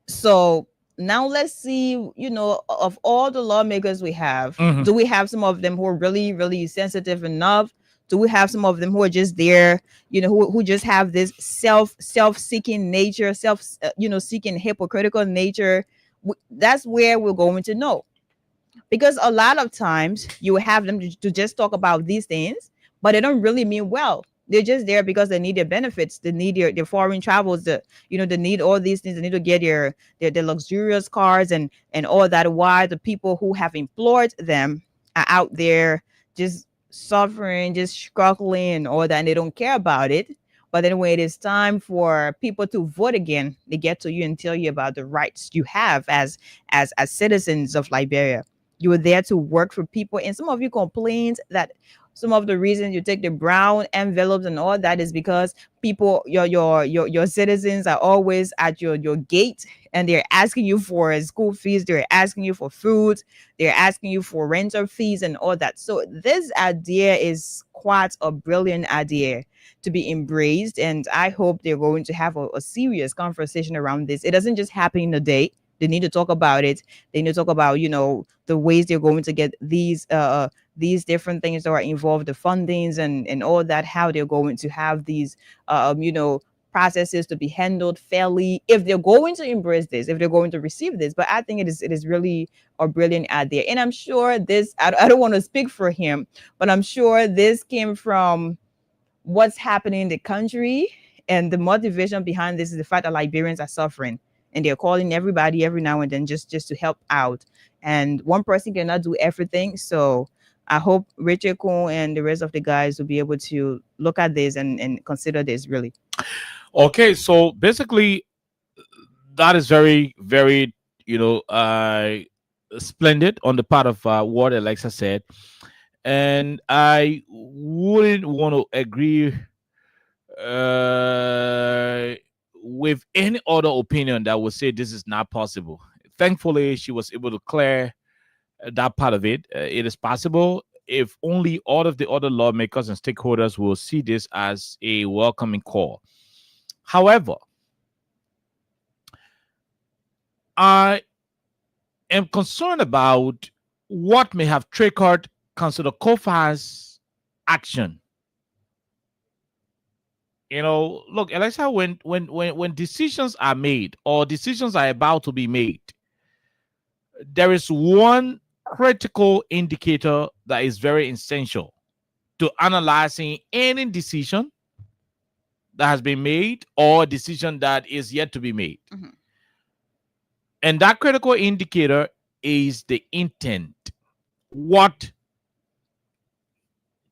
So now let's see, of all the lawmakers we have, do we have some of them who are really, really sensitive enough? Do we have some of them who are just there, who just have this self-seeking nature, seeking hypocritical nature? That's where we're going to know. Because a lot of times you have them to just talk about these things, but they don't really mean well. They're just there because they need their benefits. They need their foreign travels. They need all these things. They need to get their luxurious cars and all that. Why the people who have employed them are out there just suffering, just struggling and all that, and they don't care about it. But then when it is time for people to vote again, they get to you and tell you about the rights you have as citizens of Liberia. You were there to work for people, and some of you complained that some of the reasons you take the brown envelopes and all that is because people, your citizens are always at your gate, and they're asking you for school fees, they're asking you for food, they're asking you for rental fees and all that. So this idea is quite a brilliant idea to be embraced, and I hope they're going to have a serious conversation around this. It doesn't just happen in a day. They need to talk about it. They need to talk about, the ways they're going to get these different things that are involved, the fundings and all that, how they're going to have these, processes to be handled fairly, if they're going to embrace this, if they're going to receive this. But I think it is really a brilliant idea. And I'm sure this, I don't want to speak for him, but I'm sure this came from what's happening in the country. And the motivation behind this is the fact that Liberians are suffering. And they're calling everybody every now and then just to help out. And one person cannot do everything. So I hope Richard Kuhn and the rest of the guys will be able to look at this and consider this really. Okay, so basically, that is very, very, splendid on the part of what Alexa said. And I wouldn't want to agree with any other opinion that would say this is not possible. Thankfully, she was able to clear that part of it. It is possible if only all of the other lawmakers and stakeholders will see this as a welcoming call. However, I am concerned about what may have triggered Councillor Kofa's action. Look, Alexa, when decisions are made or decisions are about to be made, there is one critical indicator that is very essential to analyzing any decision that has been made or a decision that is yet to be made. Mm-hmm. And that critical indicator is the intent. What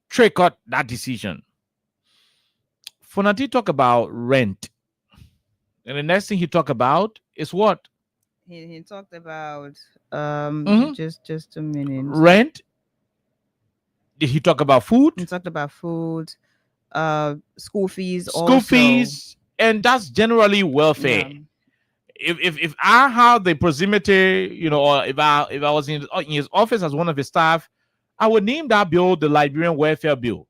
triggered that decision? Fonati talked about rent. And the next thing he talked about is what? He talked about just a minute. Rent. Did he talk about food? He talked about food, school fees, school fees, and that's generally welfare. Yeah. If I had the proximity, or if I was in his office as one of his staff, I would name that bill the Liberian Welfare Bill.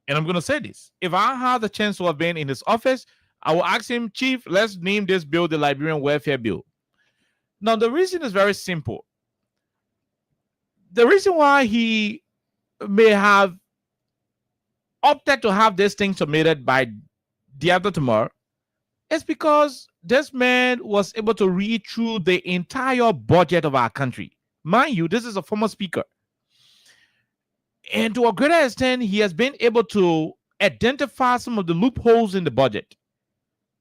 And I'm going to say this. If I had the chance to have been in his office, I will ask him, Chief, let's name this bill the Liberian Welfare Bill. Now, the reason is very simple. The reason why he may have opted to have this thing submitted by the other tomorrow is because this man was able to read through the entire budget of our country. Mind you, this is a former speaker. And to a greater extent, he has been able to identify some of the loopholes in the budget.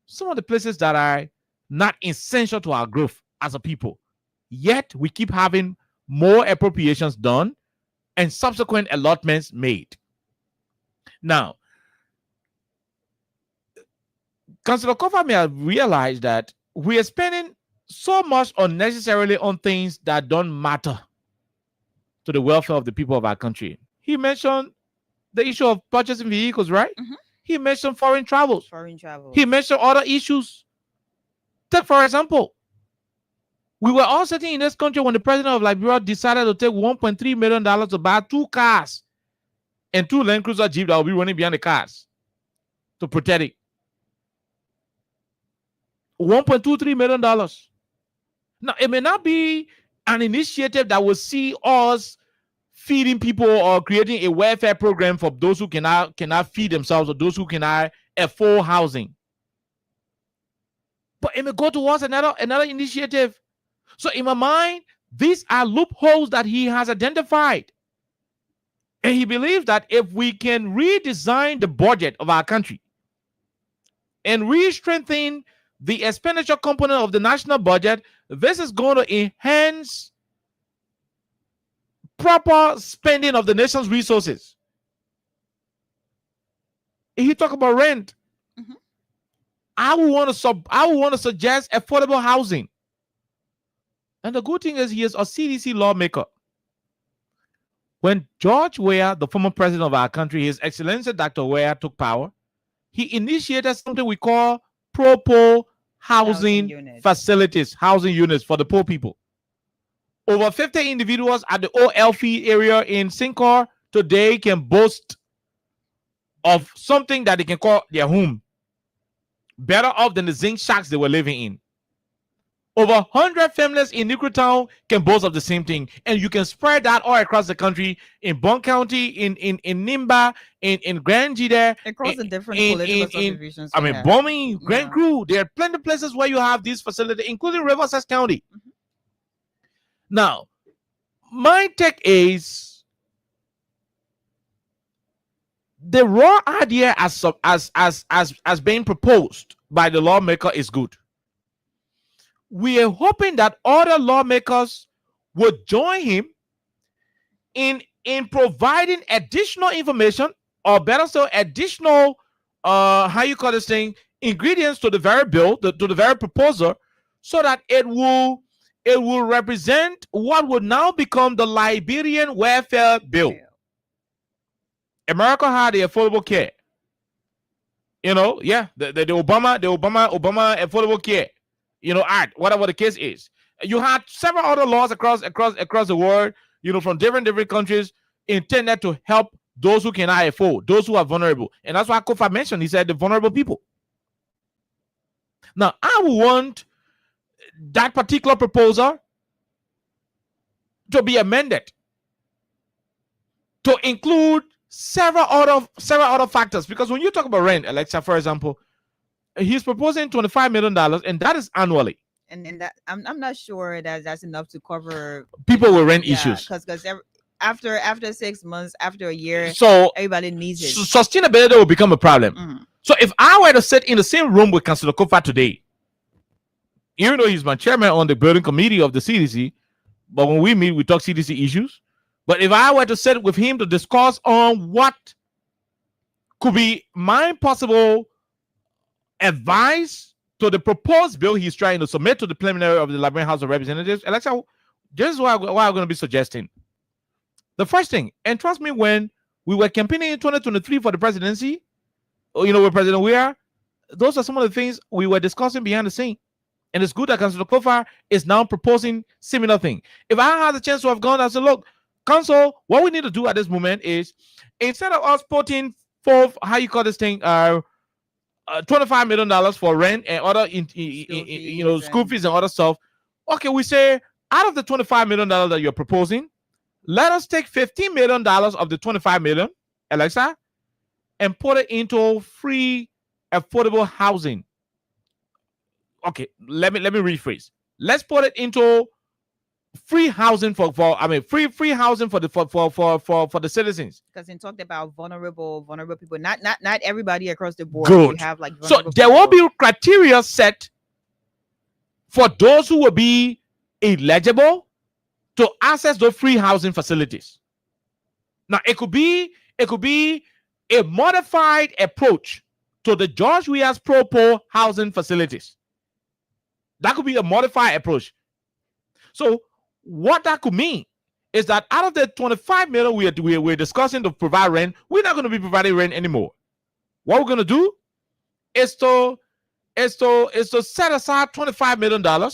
Some of the places that are not essential to our growth as a people. Yet, we keep having more appropriations done and subsequent allotments made. Now, Councillor Kofa may have realized that we are spending so much unnecessarily on things that don't matter to the welfare of the people of our country. He mentioned the issue of purchasing vehicles, right? He mentioned foreign travels. He mentioned other issues. Take, for example, we were all sitting in this country when the president of Liberia decided to take $1.3 million to buy 2 cars and 2 Land Cruiser Jeep that will be running behind the cars to protect it. $1.23 million. Now, it may not be an initiative that will see us feeding people or creating a welfare program for those who cannot feed themselves or those who cannot afford housing. But it may go towards another initiative. So in my mind, these are loopholes that he has identified. And he believes that if we can redesign the budget of our country and re-strengthen the expenditure component of the national budget, this is going to enhance proper spending of the nation's resources. If you talk about rent, I would want to suggest affordable housing. And the good thing is he is a CDC lawmaker. When George Weah, the former president of our country, His Excellency Dr. Weah, took power, he initiated something we call pro-poor housing facilities, housing units for the poor people. Over 50 individuals at the OLF area in Sincor today can boast of something that they can call their home. Better off than the zinc shacks they were living in. Over 100 families in Negro Town can boast of the same thing. And you can spread that all across the country, in Bon County, in Nimba, in Grand G there. Across the different political subdivisions. Bombing, Grand Crew. There are plenty of places where you have these facilities, including Riverside County. Now, my take is the raw idea as being proposed by the lawmaker is good. We are hoping that other lawmakers would join him in providing additional information, or better still, additional ingredients to the very bill, to the very proposal, so that it will represent what would now become the Liberian welfare bill. America had the affordable care. The Obama affordable care. Whatever the case is. You had several other laws across the world, from different countries intended to help those who cannot afford, those who are vulnerable. And that's why Kofa mentioned, he said the vulnerable people. Now, I would want that particular proposal to be amended to include several other factors, because when you talk about rent, Alexa, for example, he's proposing $25 million, and that is annually. And that I'm not sure that that's enough to cover people with rent issues. Because after 6 months, after a year, so everybody needs it. Sustainability will become a problem. So if I were to sit in the same room with Councillor Kofa today, even though he's my chairman on the building committee of the CDC, but when we meet, we talk CDC issues. But if I were to sit with him to discuss on what could be my possible advice to the proposed bill he's trying to submit to the plenary of the Liberian House of Representatives, Alexa, this is what I'm going to be suggesting. The first thing, and trust me, when we were campaigning in 2023 for the presidency, with President Weah, those are some of the things we were discussing behind the scene. And it's good that Councillor Kofa is now proposing similar thing. If I had the chance to have gone, I said, look, Council, what we need to do at this moment is, instead of us putting forth, $25 million for rent and other school fees and other stuff, okay, we say, out of the $25 million that you're proposing, let us take $15 million of the $25 million, Alexa, and put it into free affordable housing. Okay, let me rephrase. Let's put it into free housing free housing for the citizens. Because he talked about vulnerable people, not everybody across the board. Good. You have so there will be criteria set for those who will be eligible to access those free housing facilities. Now it could be a modified approach to the George Weah's pro-poor housing facilities. That could be a modified approach. So what that could mean is that out of the 25 million we're discussing to provide rent, we're not going to be providing rent anymore. What we're going to do is to set aside $25 million.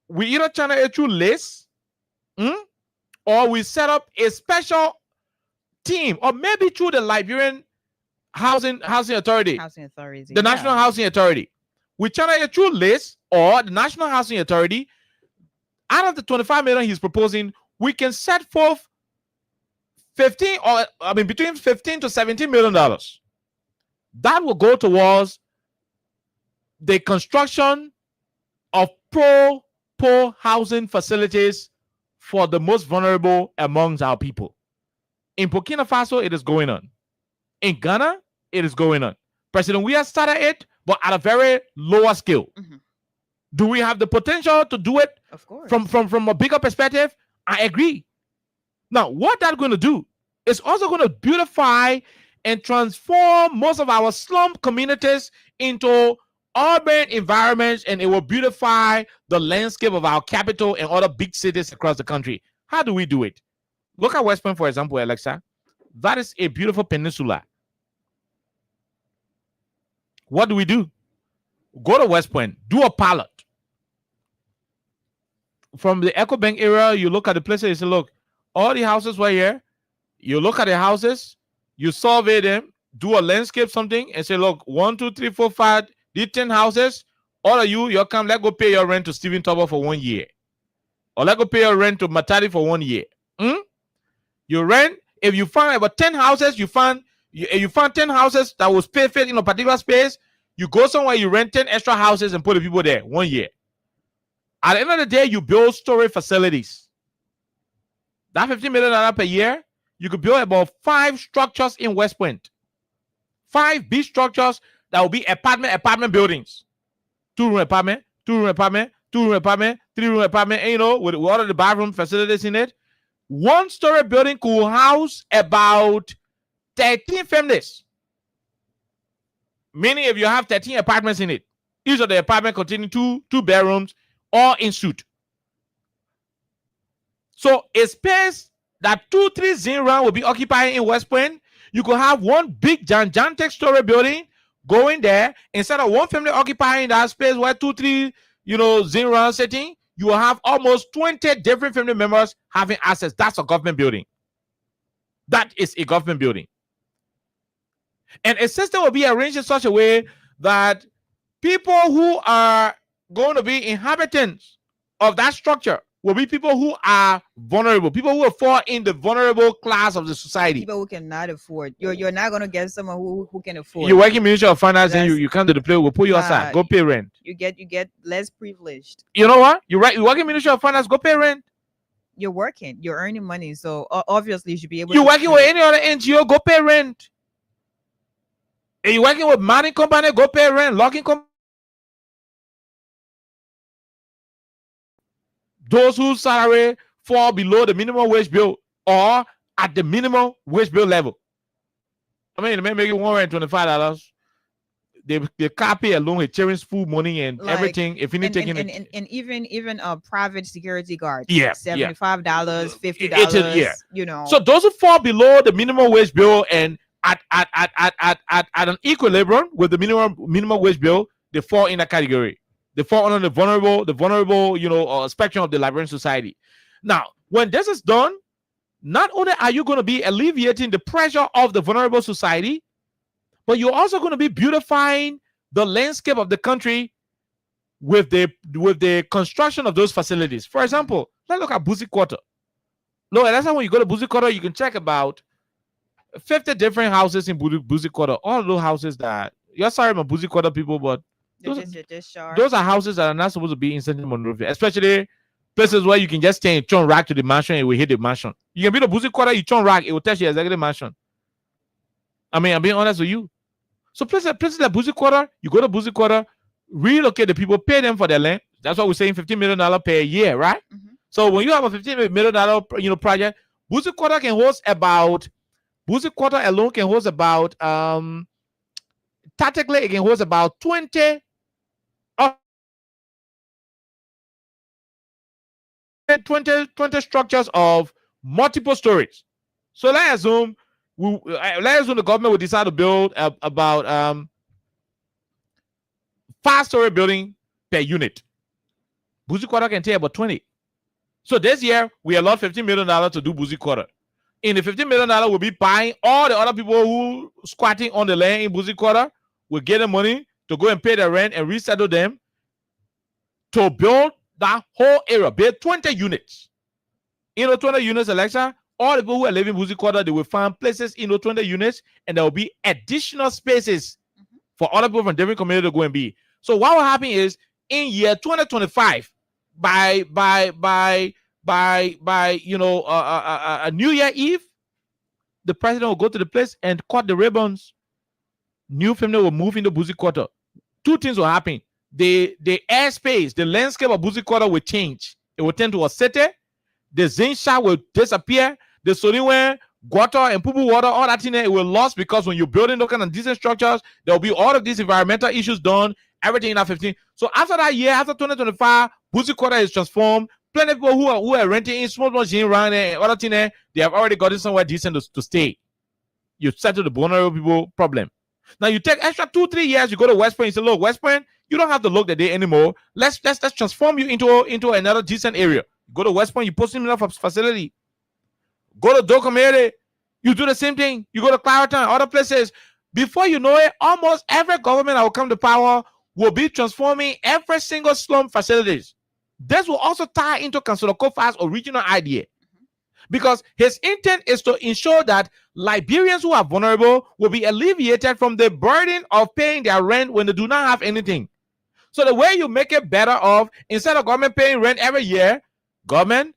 We either channel it through list, or we set up a special team, or maybe through the Liberian Housing Authority, the National Housing Authority. We channel it through list or the National Housing Authority. Out of the 25 million he's proposing, we can set forth between $15 to $17 million. That will go towards the construction of pro-poor housing facilities for the most vulnerable amongst our people. In Burkina Faso, it is going on. In Ghana, it is going on. President Weah started it, but at a very lower scale. Do we have the potential to do it? Of course. From a bigger perspective? I agree. Now, what that's going to do is also going to beautify and transform most of our slum communities into urban environments, and it will beautify the landscape of our capital and other big cities across the country. How do we do it? Look at West Point, for example, Alexa. That is a beautiful peninsula. What do we do? Go to West Point, do a pilot. From the Echo Bank area, you look at the places, you say, look, all the houses were here. You look at the houses, you survey them, do a landscape something, and say, look, 1, 2, 3, 4, 5, these 10 houses, all of you come, let's go pay your rent to Stephen Tubber for 1 year. Or let's go pay your rent to Matadi for 1 year. You rent, if you find about 10 houses, you find 10 houses that was perfect in a particular space, you go somewhere, you rent 10 extra houses and put the people there 1 year. At the end of the day, you build storage facilities. That $15 million per year, you could build about 5 structures in West Point. 5 big structures that will be apartment buildings. 2-room apartment, 2-room apartment, 2-room apartment, 3-room apartment, and, with all of the bathroom facilities in it. 1-story building could house about 13 families. Meaning if you have 13 apartments in it, each of the apartment containing two bedrooms, all in suite. So a space that 2-3 Zinran will be occupying in West Point, you could have one big gigantic story building going there. Instead of one family occupying that space where 2-3 Zinran sitting, you will have almost 20 different family members having access. That's a government building. That is a government building. And a system will be arranged in such a way that people who are going to be inhabitants of that structure will be people who are vulnerable, people who will fall in the vulnerable class of the society. People who cannot afford. You're not going to get someone who can afford. You work in Ministry of Finance and you come to the place, we'll put you aside, go pay rent. You get less privileged. You know what? You work in Ministry of Finance, go pay rent. You're working, you're earning money, so obviously you should be able. You're working with any other NGO, go pay rent. And you're working with mining company, go pay rent. Logging company. Those whose salary fall below the minimum wage bill or at the minimum wage bill level. I mean, they may make it $125. They copy along with children's food money and everything. If you need taking it, and even a private security guard. $75, $50. So those who fall below the minimum wage bill and at an equilibrium with the minimum wage bill, they fall in that category. They fall under the vulnerable, spectrum of the Liberian society. Now, when this is done, not only are you going to be alleviating the pressure of the vulnerable society, but you're also going to be beautifying the landscape of the country with the construction of those facilities. For example, let's look at Buzi Quarter. Look, that's how when you go to Buzi Quarter, you can check about 50 different houses in Buzi Quarter. All of those houses that, you're sorry, my Buzi Quarter people, but those are houses that are not supposed to be in Central Monrovia, especially places where you can just stay and turn rack to the mansion and it will hit the mansion. You can be the Buzi Quarter, you turn rack, it will touch your executive mansion. I mean, I'm being honest with you. So places like Buzi Quarter, you go to Buzi Quarter, relocate the people, pay them for their land. That's what we're saying, $15 million per year, right? So when you have a $15 million project, Buzi Quarter can host about, Buzi Quarter alone can host about, tactically it can host about 20 structures of multiple stories. So let's assume the government will decide to build about 5-story building per unit. Buzi Quarter can take about 20. So this year we allot $15 million to do Buzi Quarter. In the $15 million, we'll be buying all the other people who squatting on the land in Buzi Quarter. We'll get the money to go and pay the rent and resettle them to build that whole area, build 20 units. 20 units, Alexa, all the people who are living in Buzi Quarter, they will find places in 20 units, and there will be additional spaces for other people from different communities to go and be. So what will happen is in year 2025, by a New Year Eve, the president will go to the place and cut the ribbons. New family will move into Buzi Quarter. Two things will happen. The airspace, the landscape of Buzi Quarter will change. It will turn to a city. The Zinsha will disappear. The Soniwe, gutter, and Pupu water, all that thing, it will lost because when you're building those kind of decent structures, there will be all of these environmental issues done, everything in that 15. So after that year, after 2025, Buzi Quarter is transformed. Plenty of people who are renting in small machine around there and other thing there, they have already gotten somewhere decent to stay. You settle the vulnerable people problem. Now you take extra 2-3 years, you go to West Point, you say, look, West Point, you don't have to look the day anymore. Let's transform you into another decent area. You go to West Point, you post in enough facility. Go to Dokomere, you do the same thing. You go to Clarendon, other places. Before you know it, almost every government that will come to power will be transforming every single slum facilities. This will also tie into Councillor Kofa's original idea, because his intent is to ensure that Liberians who are vulnerable will be alleviated from the burden of paying their rent when they do not have anything. So the way you make it better off, instead of government paying rent every year, government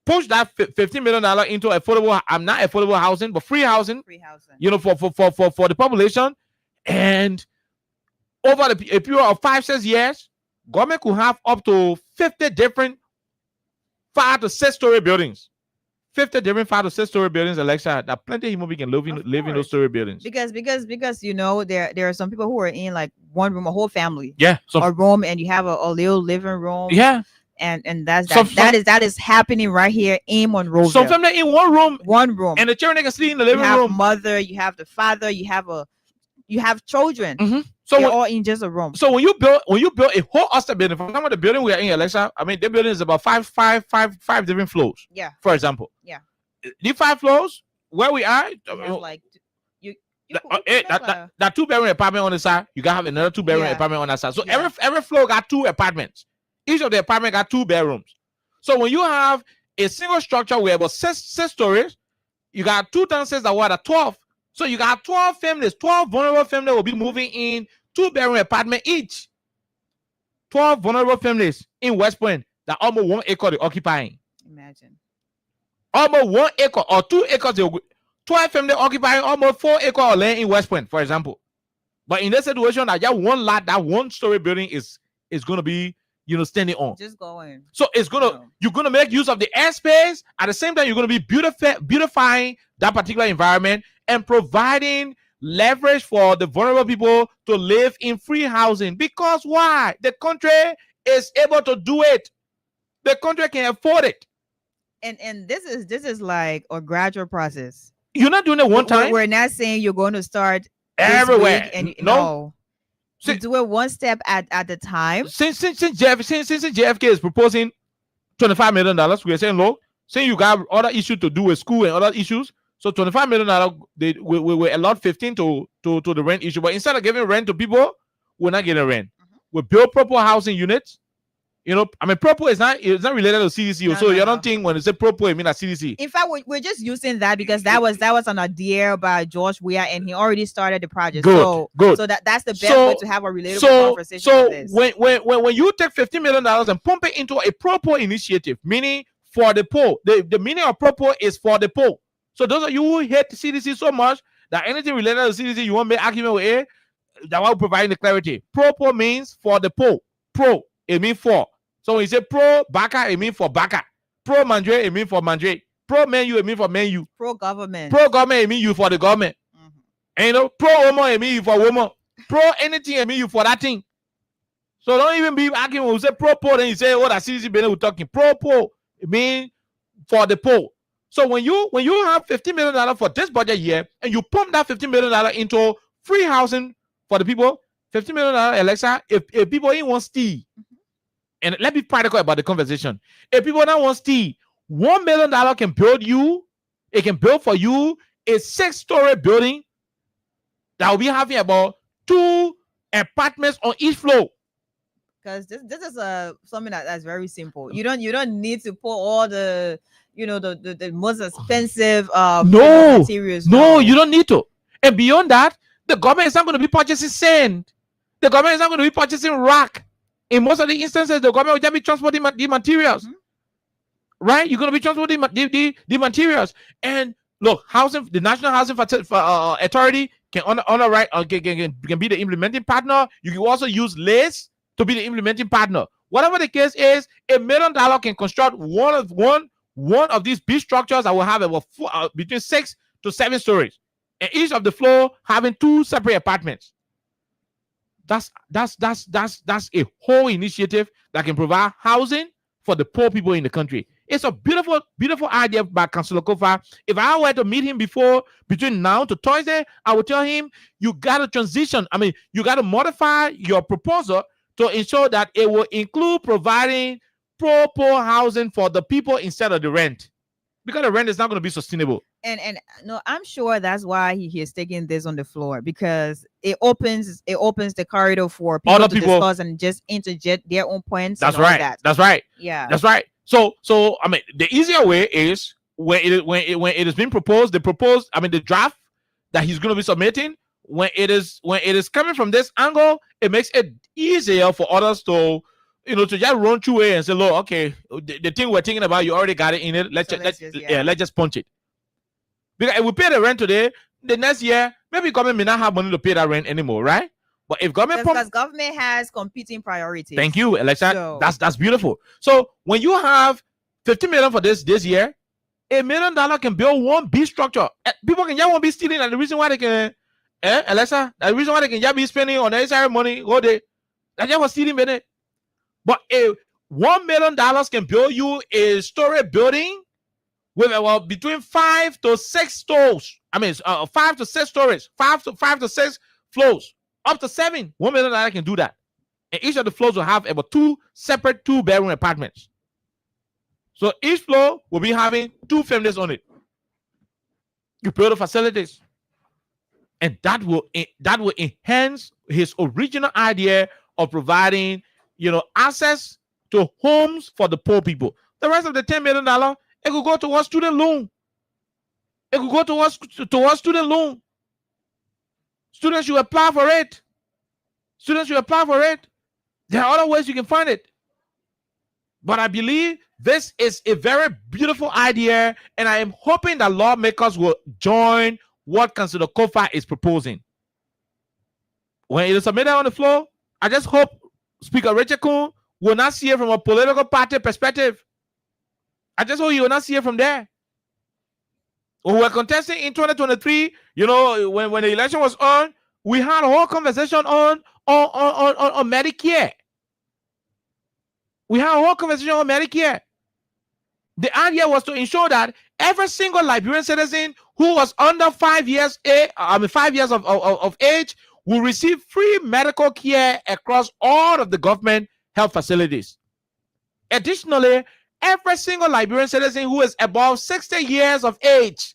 push that $15 million into affordable, not affordable housing, but free housing. For the population. And over a period of 5-6 years, government could have up to 50 different 5 to 6 story buildings. 50 different 5 to 6 story buildings, Alexa, that plenty of human beings can live in those story buildings. Because there are some people who are in like one room, a whole family. Yeah. A room, and you have a little living room. Yeah. And that is happening right here in Monrovia. Some family in one room. And the children can sleep in the living room. You have mother, you have the father, you have children. So they're all in just a room. So when you build a whole hostel building, for example, the building we are in, Alexa, I mean, the building is about five different floors. Yeah. For example. Yeah. The 5 floors where we are, like that 2-bedroom apartment on the side, you gotta have another 2-bedroom apartment on that side. So every floor got 2 apartments. Each of the apartment got 2 bedrooms. So when you have a single structure where about 6 stories, you got 2 downstairs that were at 12. So you got 12 families, 12 vulnerable families will be moving in 2-bedroom apartment each. 12 vulnerable families in West Point that almost 1 acre they're occupying. Imagine. Almost 1 acre or 2 acres. 12 families occupying almost 4 acres of land in West Point, for example. But in this situation, that just one lot, that 1-story building is going to be standing on. Just going. So you're gonna make use of the airspace. At the same time, you're gonna be beautifying that particular environment and providing leverage for the vulnerable people to live in free housing. Because why? The country is able to do it. The country can afford it. And this is like a gradual process. You're not doing it one time. We're not saying you're going to start everywhere. And no. You do it one step at a time. Since JFK is proposing $25 million, we are saying, look, since you got other issues to do with school and other issues, so $25 million, we will allot 15 to the rent issue. But instead of giving rent to people, we're not getting rent. We build proper housing units. Propo is not related to CDC. So you don't think when you say Propo, it means a CDC. In fact, we're just using that because that was an idea by George Weah, and he already started the project. Good. So that's the best way to have a relatable conversation. So like this. when you take $15 million and pump it into a Propo initiative, meaning for the poor, the meaning of Propo is for the poor. So those of you who hate the CDC so much that anything related to CDC, you won't make argument with it, that will provide the clarity. Propo means for the poor. Pro, it means for. So when you say pro Baka, it means for Baka. Pro Mandre, it means for Mandre. Pro man you, it mean for man you. Pro government. Pro government, it mean you for the government. And you know, pro woman, it mean you for woman. Pro anything, it mean you for that thing. So don't even be arguing when you say pro poor, then you say, oh, that's easy, we're talking. Pro poor, it mean for the poor. So when you have $50 million for this budget year and you pump that $50 million into free housing for the people, $50 million, Alexa, if people even want steal, and let's be practical about the conversation. If people don't want steal, $1 million can build you, it can build for you a 6-story building that will be having about 2 apartments on each floor. Because this is something that's very simple. You don't need to put all the the most expensive materials. No, you don't need to. And beyond that, the government is not going to be purchasing sand. The government is not going to be purchasing rock. In most of the instances, the government will just be transporting the materials. Right? You're going to be transporting the materials. And look, the National Housing Authority can underwrite can be the implementing partner. You can also use LACE to be the implementing partner. Whatever the case is, $1 million can construct one of these big structures that will have about between 6 to 7 stories, and each of the floor having 2 separate apartments. That's a whole initiative that can provide housing for the poor people in the country. It's a beautiful, beautiful idea by Councillor Kofa. If I were to meet him between now to Thursday, I would tell him you got to transition. I mean, you got to modify your proposal to ensure that it will include providing poor housing for the people instead of the rent, because the rent is not going to be sustainable. And no, I'm sure that's why he is taking this on the floor, because it opens the corridor for people to discuss and just interject their own points. That's right. That's right. Yeah, that's right. So I mean, the easier way is when it is being proposed, the draft that he's going to be submitting, when it is coming from this angle, it makes it easier for others to just run through it and say, look, okay, the thing we're thinking about, you already got it in it. Let's just punch it. Because if we pay the rent today, the next year, maybe government may not have money to pay that rent anymore, right? But if government because government has competing priorities. Thank you, Alexa. So, that's beautiful. So when you have $50 million for this year, $1 million can build one big structure. People can just won't be stealing, and the reason why they can, Alexa, the reason why they can just be spending unnecessary money all day, that's just what stealing made it. But $1 million can build you a story building with between 5 to 6 stores. I mean, 5 to 6 stories, 5 to 6 floors, up to 7. $1 million can do that, and each of the floors will have about 2 separate 2-bedroom apartments. So each floor will be having 2 families on it. You build the facilities, and that will enhance his original idea of providing access to homes for the poor people. The rest of the $10 million, it could go towards student loan. It could go towards student loan. Students should apply for it. There are other ways you can find it. But I believe this is a very beautiful idea, and I am hoping that lawmakers will join what Councillor Kofa is proposing. When it is submitted on the floor, I just hope Speaker Richard Kuhn will not see it from a political party perspective. I just hope he will not see it from there. When we were contesting in 2023, when the election was on, we had a whole conversation on Medicare. The idea was to ensure that every single Liberian citizen who was under 5 years of age will receive free medical care across all of the government health facilities. Additionally, every single Liberian citizen who is above 60 years of age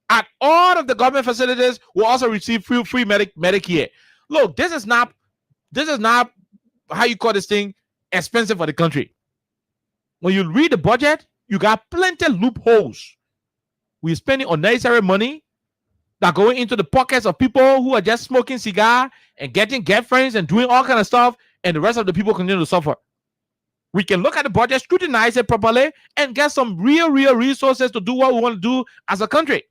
at all of the government facilities will also receive free Medicare. Look, this is not how you call this thing expensive for the country. When you read the budget, you got plenty of loopholes. We're spending unnecessary money that going into the pockets of people who are just smoking cigar and getting girlfriends and doing all kind of stuff, and the rest of the people continue to suffer. We can look at the budget, scrutinize it properly, and get some real resources to do what we want to do as a country.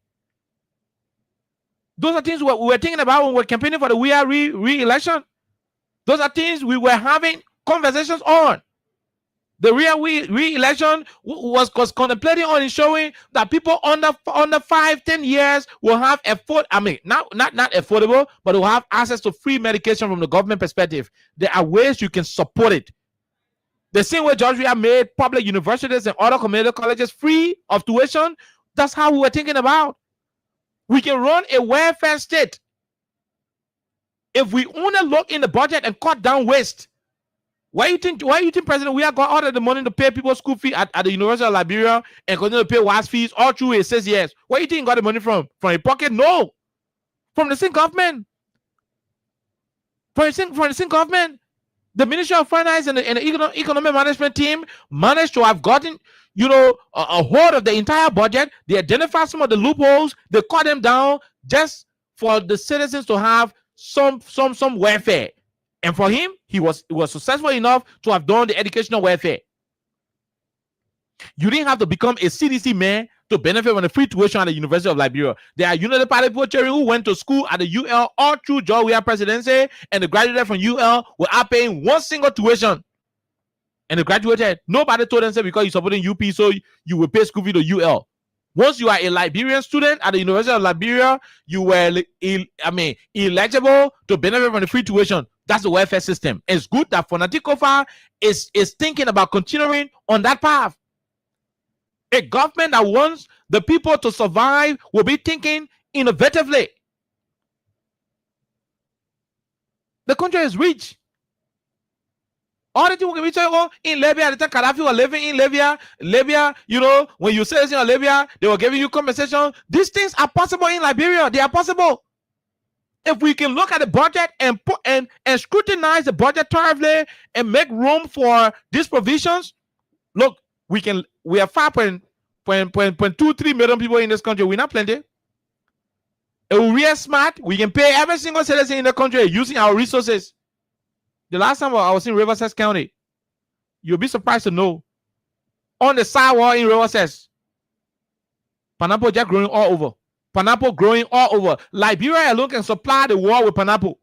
Those are things we were thinking about when we were campaigning for the re-election. Those are things we were having conversations on. The real re-election was contemplating on ensuring that people under 5-10 years will have not affordable, but will have access to free medication from the government perspective. There are ways you can support it. The same way Georgia made public universities and other community colleges free of tuition, that's how we were thinking about. We can run a welfare state if we only look in the budget and cut down waste. Why you think, President, we are going to order the money to pay people's school fee at the University of Liberia and continue to pay WAS fees all through it 6 years? Where you think you got the money from? From your pocket? No. From the same government. From the same government. The Ministry of Finance and the Economic Management team managed to have gotten, a hold of the entire budget. They identified some of the loopholes. They cut them down just for the citizens to have some welfare. And for him, he was successful enough to have done the educational welfare. You didn't have to become a CDC man to benefit from the free tuition at the University of Liberia. There are United Party people who went to school at the UL all through Georgia presidency, and they graduated from UL without paying one single tuition. And they graduated. Nobody told them, say, because you're supporting UP, so you will pay school fee to UL. Once you are a Liberian student at the University of Liberia, you were eligible to benefit from the free tuition. That's the welfare system. It's good that Fonatikofa is thinking about continuing on that path. A government that wants the people to survive will be thinking innovatively. The country is rich. All the things we say, in Libya, at the time Gaddafi was living in Libya, when you say this in Libya, they were giving you compensation. These things are possible in Liberia. They are possible. If we can look at the budget and scrutinize the budget thoroughly and make room for these provisions, look, we are 5.23 million people in this country. We're not plenty. If we are smart, we can pay every single citizen in the country using our resources. The last time I was in Riverside County, you'll be surprised to know, on the sidewalk in Riverside, pineapple just growing all over. Pineapple growing all over. Liberia alone can supply the world with pineapple.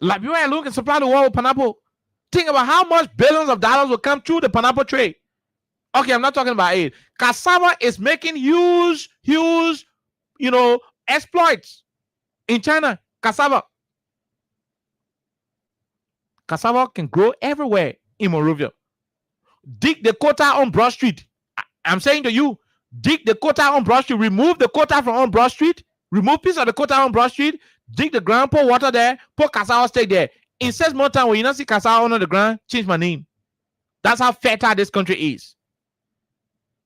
Liberia alone can supply the world with pineapple. Think about how much billions of dollars will come through the pineapple trade. Okay, I'm not talking about aid. Cassava is making huge, exploits in China. Cassava can grow everywhere in Monrovia. Dig the quota on Broad Street. I'm saying to you, dig the quota on Broad Street. Remove the quota from on Broad Street. Remove piece of the quota on Broad Street. Dig the ground, pour water there, put cassava stake there. In 6 months time, when you not see cassava under the ground, change my name. That's how fertile this country is.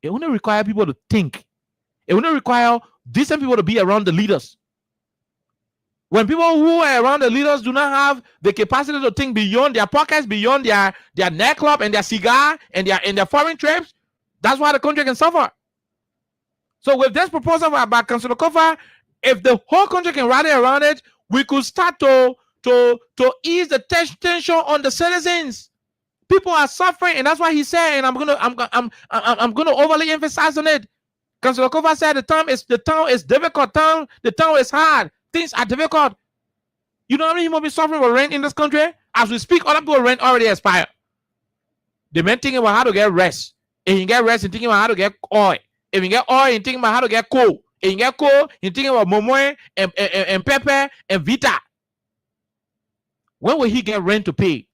It only requires people to think. It only requires decent people to be around the leaders. When people who are around the leaders do not have the capacity to think beyond their pockets, beyond their nightclub and their cigar and their foreign trips, that's why the country can suffer. So with this proposal about Councillor Kofa, if the whole country can rally around it, we could start to ease the tension on the citizens. People are suffering, and that's why he said, and I'm gonna overly emphasize on it. Councillor Kofa said the town is difficult. The town is hard. Things are difficult. You know how many people be suffering with rent in this country? As we speak, other people's rent already expired. The men thinking about how to get rest. If you get rest, and thinking about how to get oil. If you get oil, and thinking about how to get coal. If you get coal, you're thinking about momoe and pepper and vita. When will he get rent to pay?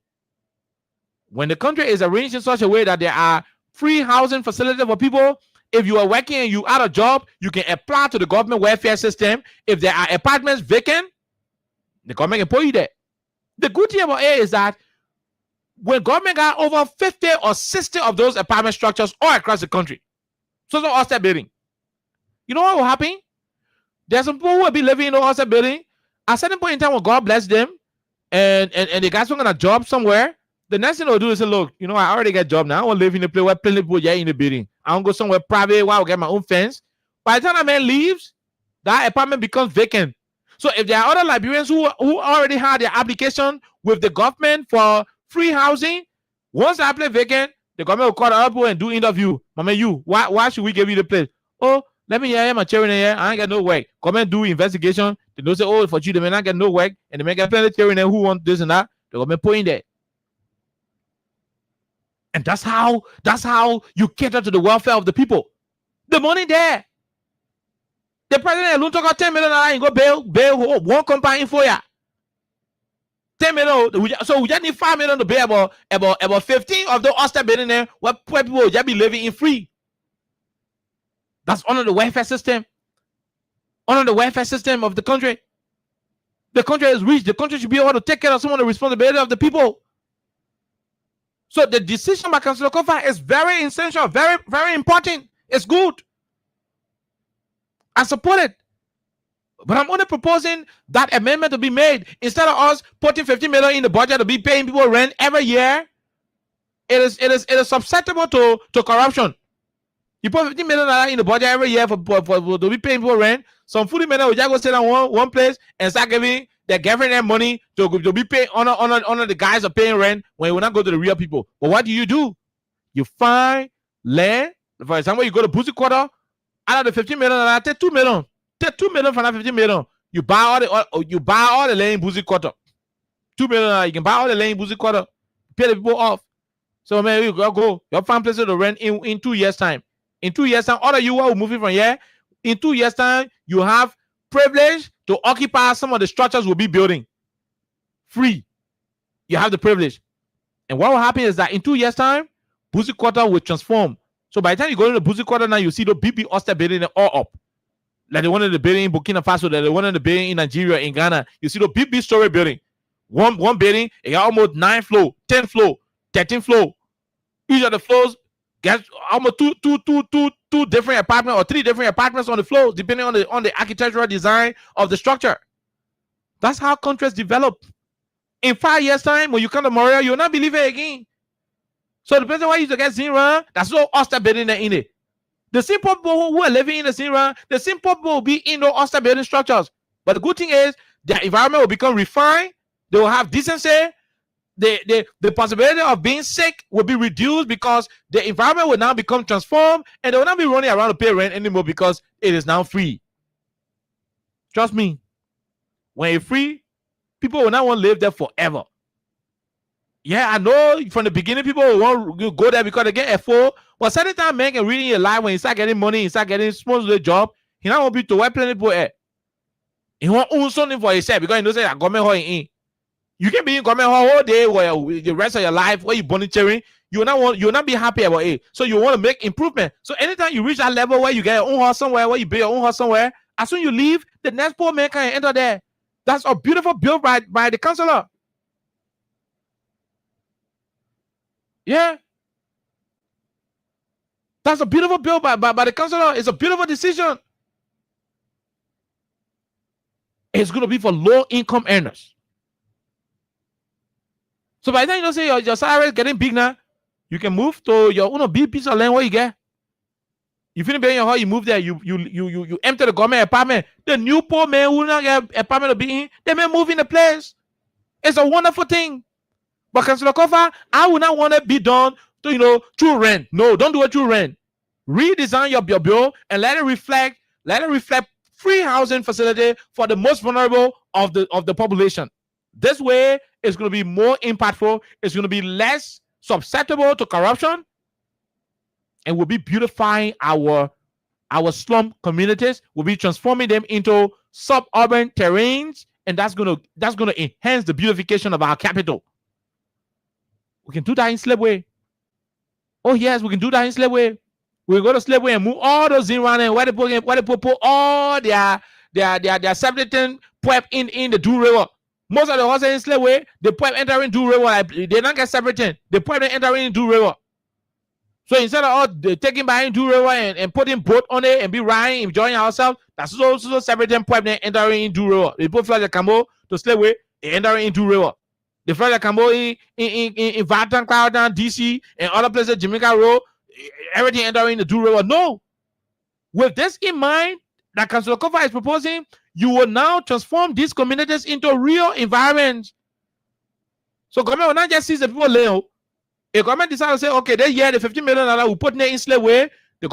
When the country is arranged in such a way that there are free housing facilities for people, if you are working and you out of job, you can apply to the government welfare system. If there are apartments vacant, the government can put you there. The good thing about it is that when government got over 50 or 60 of those apartment structures all across the country, so all-step building, you know what will happen? There's some people who will be living in the all-step building. At a certain point in time, when God bless them, and the guys who are going to job somewhere, the next thing they'll do is say, look, I already got a job now. I want to live in a place where plenty of people are in the building. I want to go somewhere private where I'll get my own fence. By the time that man leaves, that apartment becomes vacant. So if there are other Liberians who already had their application with the government for free housing, once the apartment vacant, the government will call the people and do interview. Mama, why should we give you the place? Oh, let me hear my children here. I ain't got no work. Government do investigation. They don't say, oh, for you, they may not get no work. And they may get plenty of children who want this and that. The government put in there. And that's how you cater to the welfare of the people. The money there. The president alone took out $10 million and go bail one company for ya. 10 million. So we just need 5 million to pay about 15 of the Ulster billionaire where people just be living in free. That's under the welfare system. Under the welfare system of the country. The country is rich. The country should be able to take care of some of the responsibility of the people. So the decision by Councillor Kofa is very essential, very, very important. It's good. I support it. But I'm only proposing that amendment to be made. Instead of us putting 50 million in the budget to be paying people rent every year, it is susceptible to corruption. You put 50 million in the budget every year for to be paying people rent. Some 40 million will just go sit down one place and start giving their girlfriend their money to be paid on the guys of paying rent when you will not go to the real people. But what do? You find land. For example, you go to Pussy Quarter, out of the 15 million, take 2 million. Take 2 million for that 15 million. You buy all the land in Pussy Quarter. 2 million, you can buy all the land in Pussy Quarter. Pay the people off. So man, you go. You'll find places to rent in 2 years' time. In 2 years' time, all of you are moving from here. In 2 years' time, you have privilege to occupy some of the structures we'll be building. Free. You have the privilege. And what will happen is that in 2 years' time, Pussy Quarter will transform. So by the time you go into the Pussy Quarter now, you see the BB Ulster building all up. Like the one in the building in Burkina Faso, like the one in the building in Nigeria, in Ghana. You see the big story building. One building, it got almost 9 floor, 10 floor, 13 floor. Each of the floors gets almost two different apartments or 3 different apartments on the floors, depending on the architectural design of the structure. That's how countries develop. In 5 years' time, when you come to Montreal, you'll not believe it again. So the person why you to get Zinra, that's no Ulster building in it. The simple people who are living in the Zinra, the simple people will be in the Ulster building structures. But the good thing is, their environment will become refined. They will have decency. The possibility of being sick will be reduced because the environment will now become transformed, and they will not be running around to pay rent anymore because it is now free. Trust me. When it's free, people will not want to live there forever. Yeah, I know from the beginning people will want to go there because they get F4. But certain time, man can read in your life when you start getting money, you start getting sponsored job, he not want to be to where plenty people at. He want to own something for himself because he knows that government hall in. You can be in government hall all day where the rest of your life where you volunteering, you will not be happy about it. So you want to make improvement. So anytime you reach that level where you get your own house somewhere, where you build your own house somewhere, as soon as you leave, the next poor man can enter there. That's a beautiful bill by the councillor. Yeah. That's a beautiful bill by the councillor. It's a beautiful decision. It's going to be for low-income earners. So by the time you say your salary is getting big now, you can move to your own big piece of land where you get. You finish paying your house, you move there, you enter the government apartment. The new poor man who not get apartment to be in, they may move in the place. It's a wonderful thing. But Councillor Kofa, I would not want to be done to, through rent. No, don't do it through rent. Redesign your bill and let it reflect free housing facility for the most vulnerable of the population. This way, it's going to be more impactful. It's going to be less susceptible to corruption, and we'll be beautifying our slum communities. We'll be transforming them into suburban terrains, and that's going to enhance the beautification of our capital. We can do that in Slabway. Oh yes, we can do that in Slabway. We'll go to Slabway and move all those in around and where they put all their 17 pep in the Do River. Most of the houses in Slabway, the pep entering Do River, like, they don't get separated. The pep entering Do River. So instead of all taking behind Do River and putting boat on it and be riding, enjoying ourselves, that's also separating pep entering in Do River. They put Flash Cambo to Slabway, entering in Do River. The Flash Cambo in Vatan, Cloudtown, DC, and other places, Jamaica Road, everything entering the Do River. No. With this in mind, that Councillor Kofa is proposing, you will now transform these communities into real environments. So government will not just see the people live. If government decides to say, okay, this year the 15 million we put in Slabway, the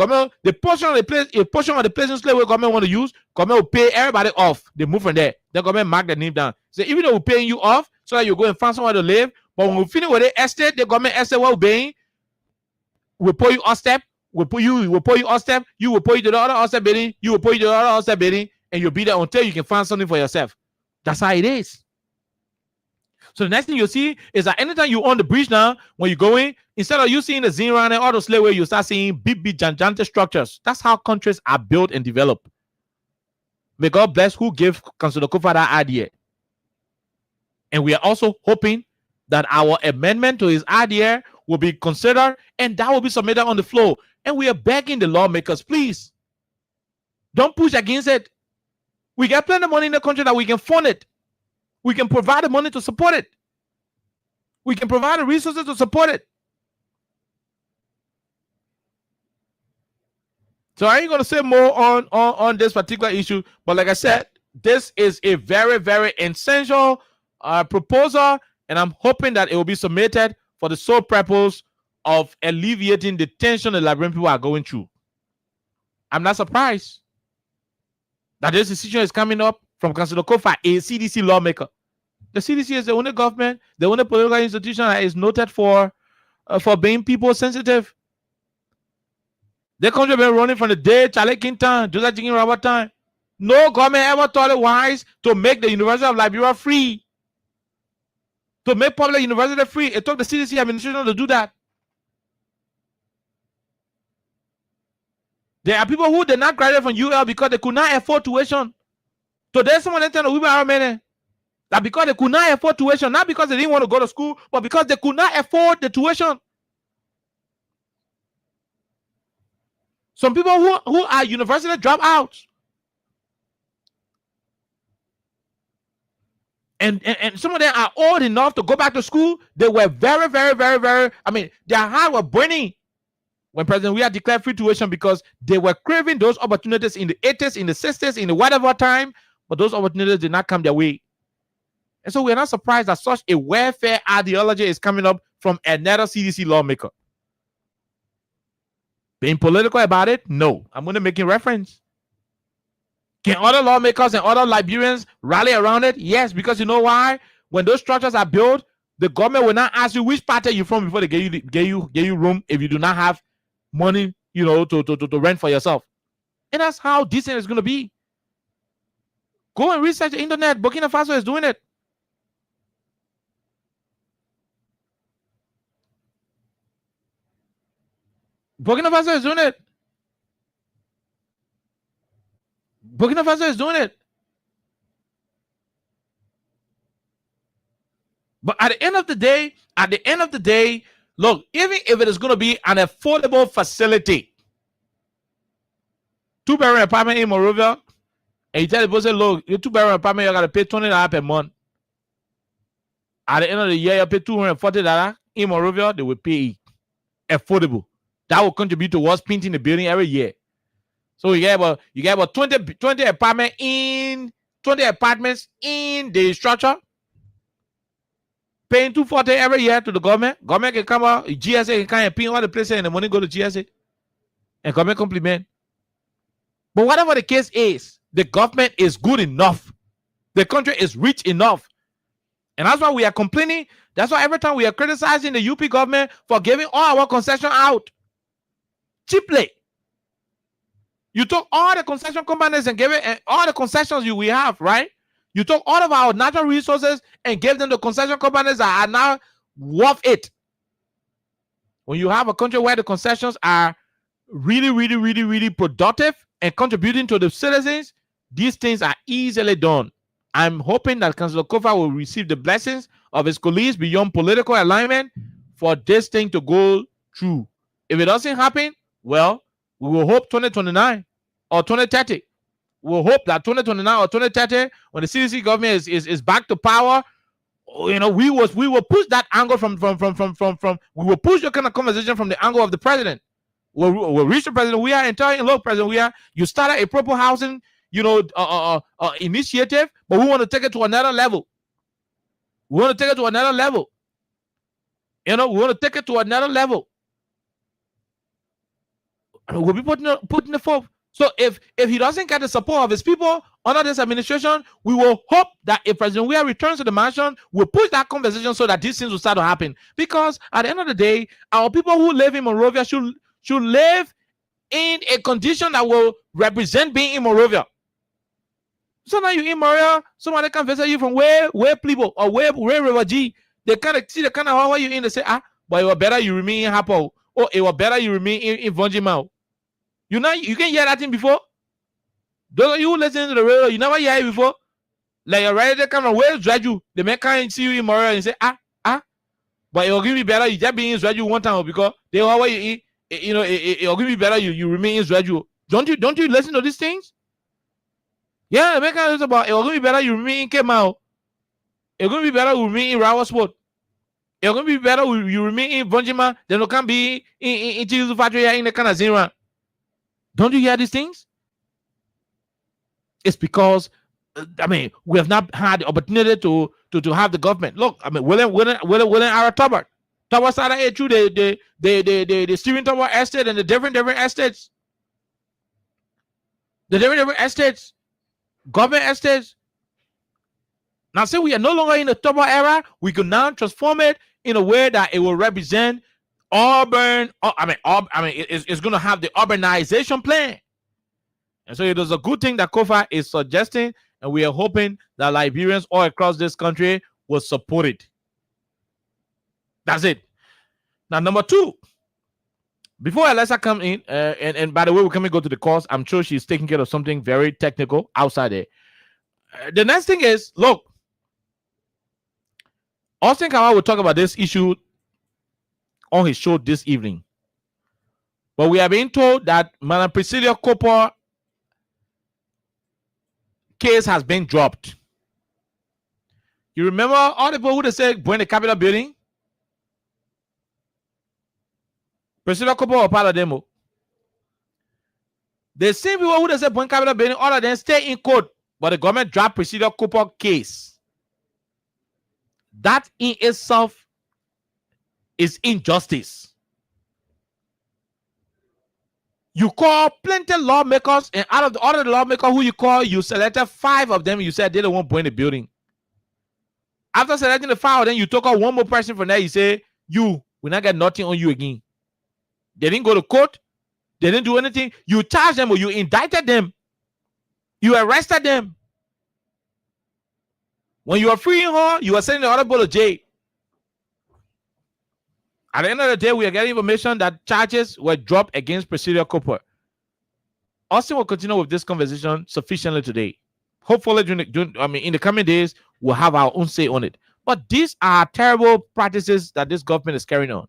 portion of the place in Slabway government want to use, government will pay everybody off. They move from there. Then government mark the name down. So even though we're paying you off, so that you go and find somewhere to live, but when we finish with the estate, the government estate what we're paying, will pull you on step, will pull you on step, you will pull you to the other on step building, you will pull you to the other on step building, and you'll be there until you can find something for yourself. That's how it is. So the next thing you'll see is that anytime you're on the bridge now, when you go in, instead of you seeing the zero and all those slave, you start seeing big gigantic structures. That's how countries are built and developed. May God bless who gave Councilor Kofa that idea. And we are also hoping that our amendment to his idea will be considered and that will be submitted on the floor. And we are begging the lawmakers, please, don't push against it. We got plenty of money in the country that we can fund it. We can provide the money to support it. We can provide the resources to support it. So I ain't going to say more on this particular issue. But like I said, this is a very, very essential proposal. And I'm hoping that it will be submitted for the sole purpose of alleviating the tension the Liberian people are going through. I'm not surprised that this decision is coming up from Councilor Kofa, a CDC lawmaker. The CDC is the only government, the only political institution that is noted for being people sensitive. The country been running from the day Charlie King time, just like Jiggy Robert time. No government ever thought it wise to make the University of Liberia free. To make public university free. It took the CDC administration to do that. There are people who did not graduate from UL because they could not afford tuition. Today, someone tell we were that because they could not afford tuition, not because they didn't want to go to school, but because they could not afford the tuition. Some people who are university dropouts. And some of them are old enough to go back to school. They were very, very, very, very, I mean, their heart was burning when President Weah declared free tuition because they were craving those opportunities in the 80s, in the 60s, in the whatever time, but those opportunities did not come their way. And so we're not surprised that such a welfare ideology is coming up from another CDC lawmaker. Being political about it? No. I'm going to make a reference. Can other lawmakers and other Liberians rally around it? Yes, because you know why? When those structures are built, the government will not ask you which party you're from before they get you room if you do not have money, you know, to rent for yourself. And that's how decent it's going to be. Go and research the internet. Burkina Faso is doing it. Burkina Faso is doing it. Burkina Faso is doing it. But at the end of the day, look, even if it is going to be an affordable facility, 2-bedroom apartment in Monrovia, and you tell the person, look, your 2-bedroom apartment, you got to pay $20 per month. At the end of the year, you pay $240 in Monrovia, they will pay affordable. That will contribute towards painting the building every year. So you get about 20 apartments in the structure, paying $240 every year to the government. Government can come out, GSA can come and pay all the places, and the money go to GSA, and government complement. But whatever the case is, the government is good enough. The country is rich enough. And that's why we are complaining. That's why every time we are criticizing the UP government for giving all our concession out cheaply. You took all the concession companies and gave it all the concessions we have, right? You took all of our natural resources and gave them the concession companies that are now worth it. When you have a country where the concessions are really, really, really, really productive and contributing to the citizens, these things are easily done. I'm hoping that Councilor Kofa will receive the blessings of his colleagues beyond political alignment for this thing to go through. If it doesn't happen, well, we will hope 2029 or 2030. We'll hope that 2029 or 2030, when the CDC government is back to power, you know, we will push that angle from we will push the kind of conversation from the angle of the president. We'll reach the president. We are telling, look, President, you started a proper housing, you know, initiative, but we want to take it to another level. We want to take it to another level. You know, we want to take it to another level. We'll be putting the forth. So if he doesn't get the support of his people under this administration, we will hope that if President Weah returns to the mansion, we'll push that conversation so that these things will start to happen. Because at the end of the day, our people who live in Monrovia should live in a condition that will represent being in Monrovia. So now you in Monrovia, somebody can visit you from where Plibo or where River G. They kind of see the kind of how you in. They say, but it was better you remain in Hapo, or it was better you remain in Vonjimao. You can hear that thing before. Those of you who listen to the radio, you never hear it before. Like you're right there, come on, where's Dreju? The man can't see you in Monrovia and say, but it will give me better. You just be in Dreju one time because they always you eat. It will give me better. You remain in Dreju. Don't you listen to these things? Yeah, the man can't say about it will give me better. You remain in Kemau. It will give me better. You remain in Rawsport. It will give me better. You remain in Vonjima. Then you can be in Tizu Factory in the Kanazira. Don't you hear these things? It's because we have not had the opportunity to have the government. Look, William Aratoba started through the Steven Tower estate and the different estates. The different estates, government estates. Now, say we are no longer in the Tower era, we can now transform it in a way that it will represent urban. It's going to have the urbanization plan. And so it is a good thing that Kofa is suggesting, and we are hoping that Liberians all across this country will support it. That's it. Now, number two, before Alessa come in, and by the way, we can go to the course. I'm sure she's taking care of something very technical outside there. The next thing is, look, Austin Kawa will talk about this issue on his show this evening. But we are being told that Madam Priscilla Cooper case has been dropped. You remember all the people who they said burn the Capitol building? Priscilla Cooper or part of them. The same people who they said burn Capitol building, all of them stay in court, but the government dropped Priscilla Cooper case. That in itself is injustice. You call plenty lawmakers, and out of all of the lawmakers who you call, you selected 5 of them. You said they don't want to burn the building. After selecting the 5 of them, you took out one more person from there. You say, we not get nothing on you again. They didn't go to court. They didn't do anything. You charged them or you indicted them. You arrested them. When you are freeing her, you are sending the other people to jail. At the end of the day, we are getting information that charges were dropped against Priscilla Cooper. Austin will continue with this conversation sufficiently today. Hopefully, in the coming days, we'll have our own say on it. But these are terrible practices that this government is carrying on.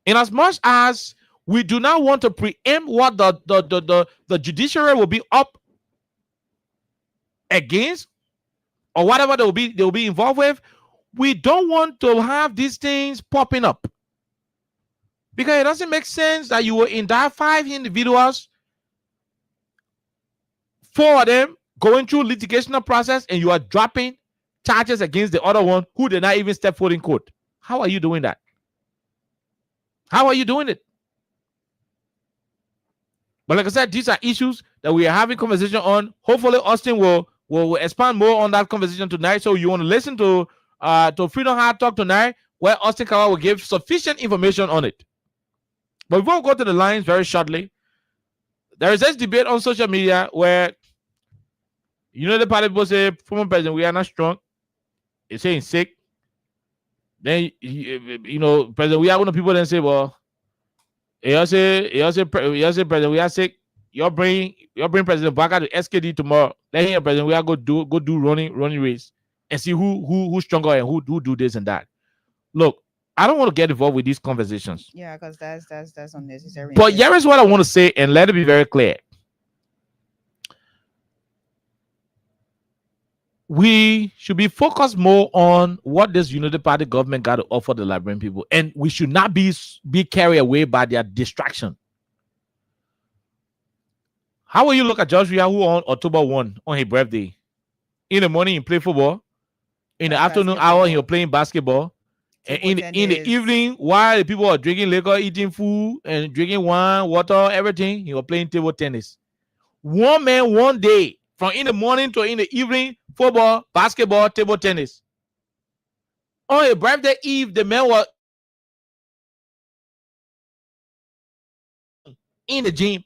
In as much as we do not want to preempt what the judiciary will be up against, or whatever they'll be involved with, we don't want to have these things popping up. Because it doesn't make sense that you will indict 5 individuals, 4 of them going through litigational process, and you are dropping charges against the other one who did not even step foot in court. How are you doing that? How are you doing it? But like I said, these are issues that we are having conversation on. Hopefully, Austin will expand more on that conversation tonight. So you want to listen to Freedom Hard Talk tonight, where Austin Kawa will give sufficient information on it. But before we go to the lines very shortly, there is this debate on social media where, the party people say, former president, we are not strong. He's saying sick. Then, President, we are one of the people then say, well, you say President, we are sick. You'll bring President Baka to SKD tomorrow. Let him, President, we are go do running race and see who's stronger and who do this and that. Look, I don't want to get involved with these conversations. Yeah, because that's unnecessary. But here is what I want to say, and let it be very clear. We should be focused more on what this Unity Party government got to offer the Liberian people, and we should not be carried away by their distraction. How will you look at Joshua, who on October 1 on his birthday? In the morning, he play football. In the afternoon hour, he'll playing basketball. And in the evening, while the people are drinking liquor, eating food, and drinking wine, water, everything, he was playing table tennis. One man, one day, from in the morning to in the evening, football, basketball, table tennis. On a birthday eve, the man was in the gym.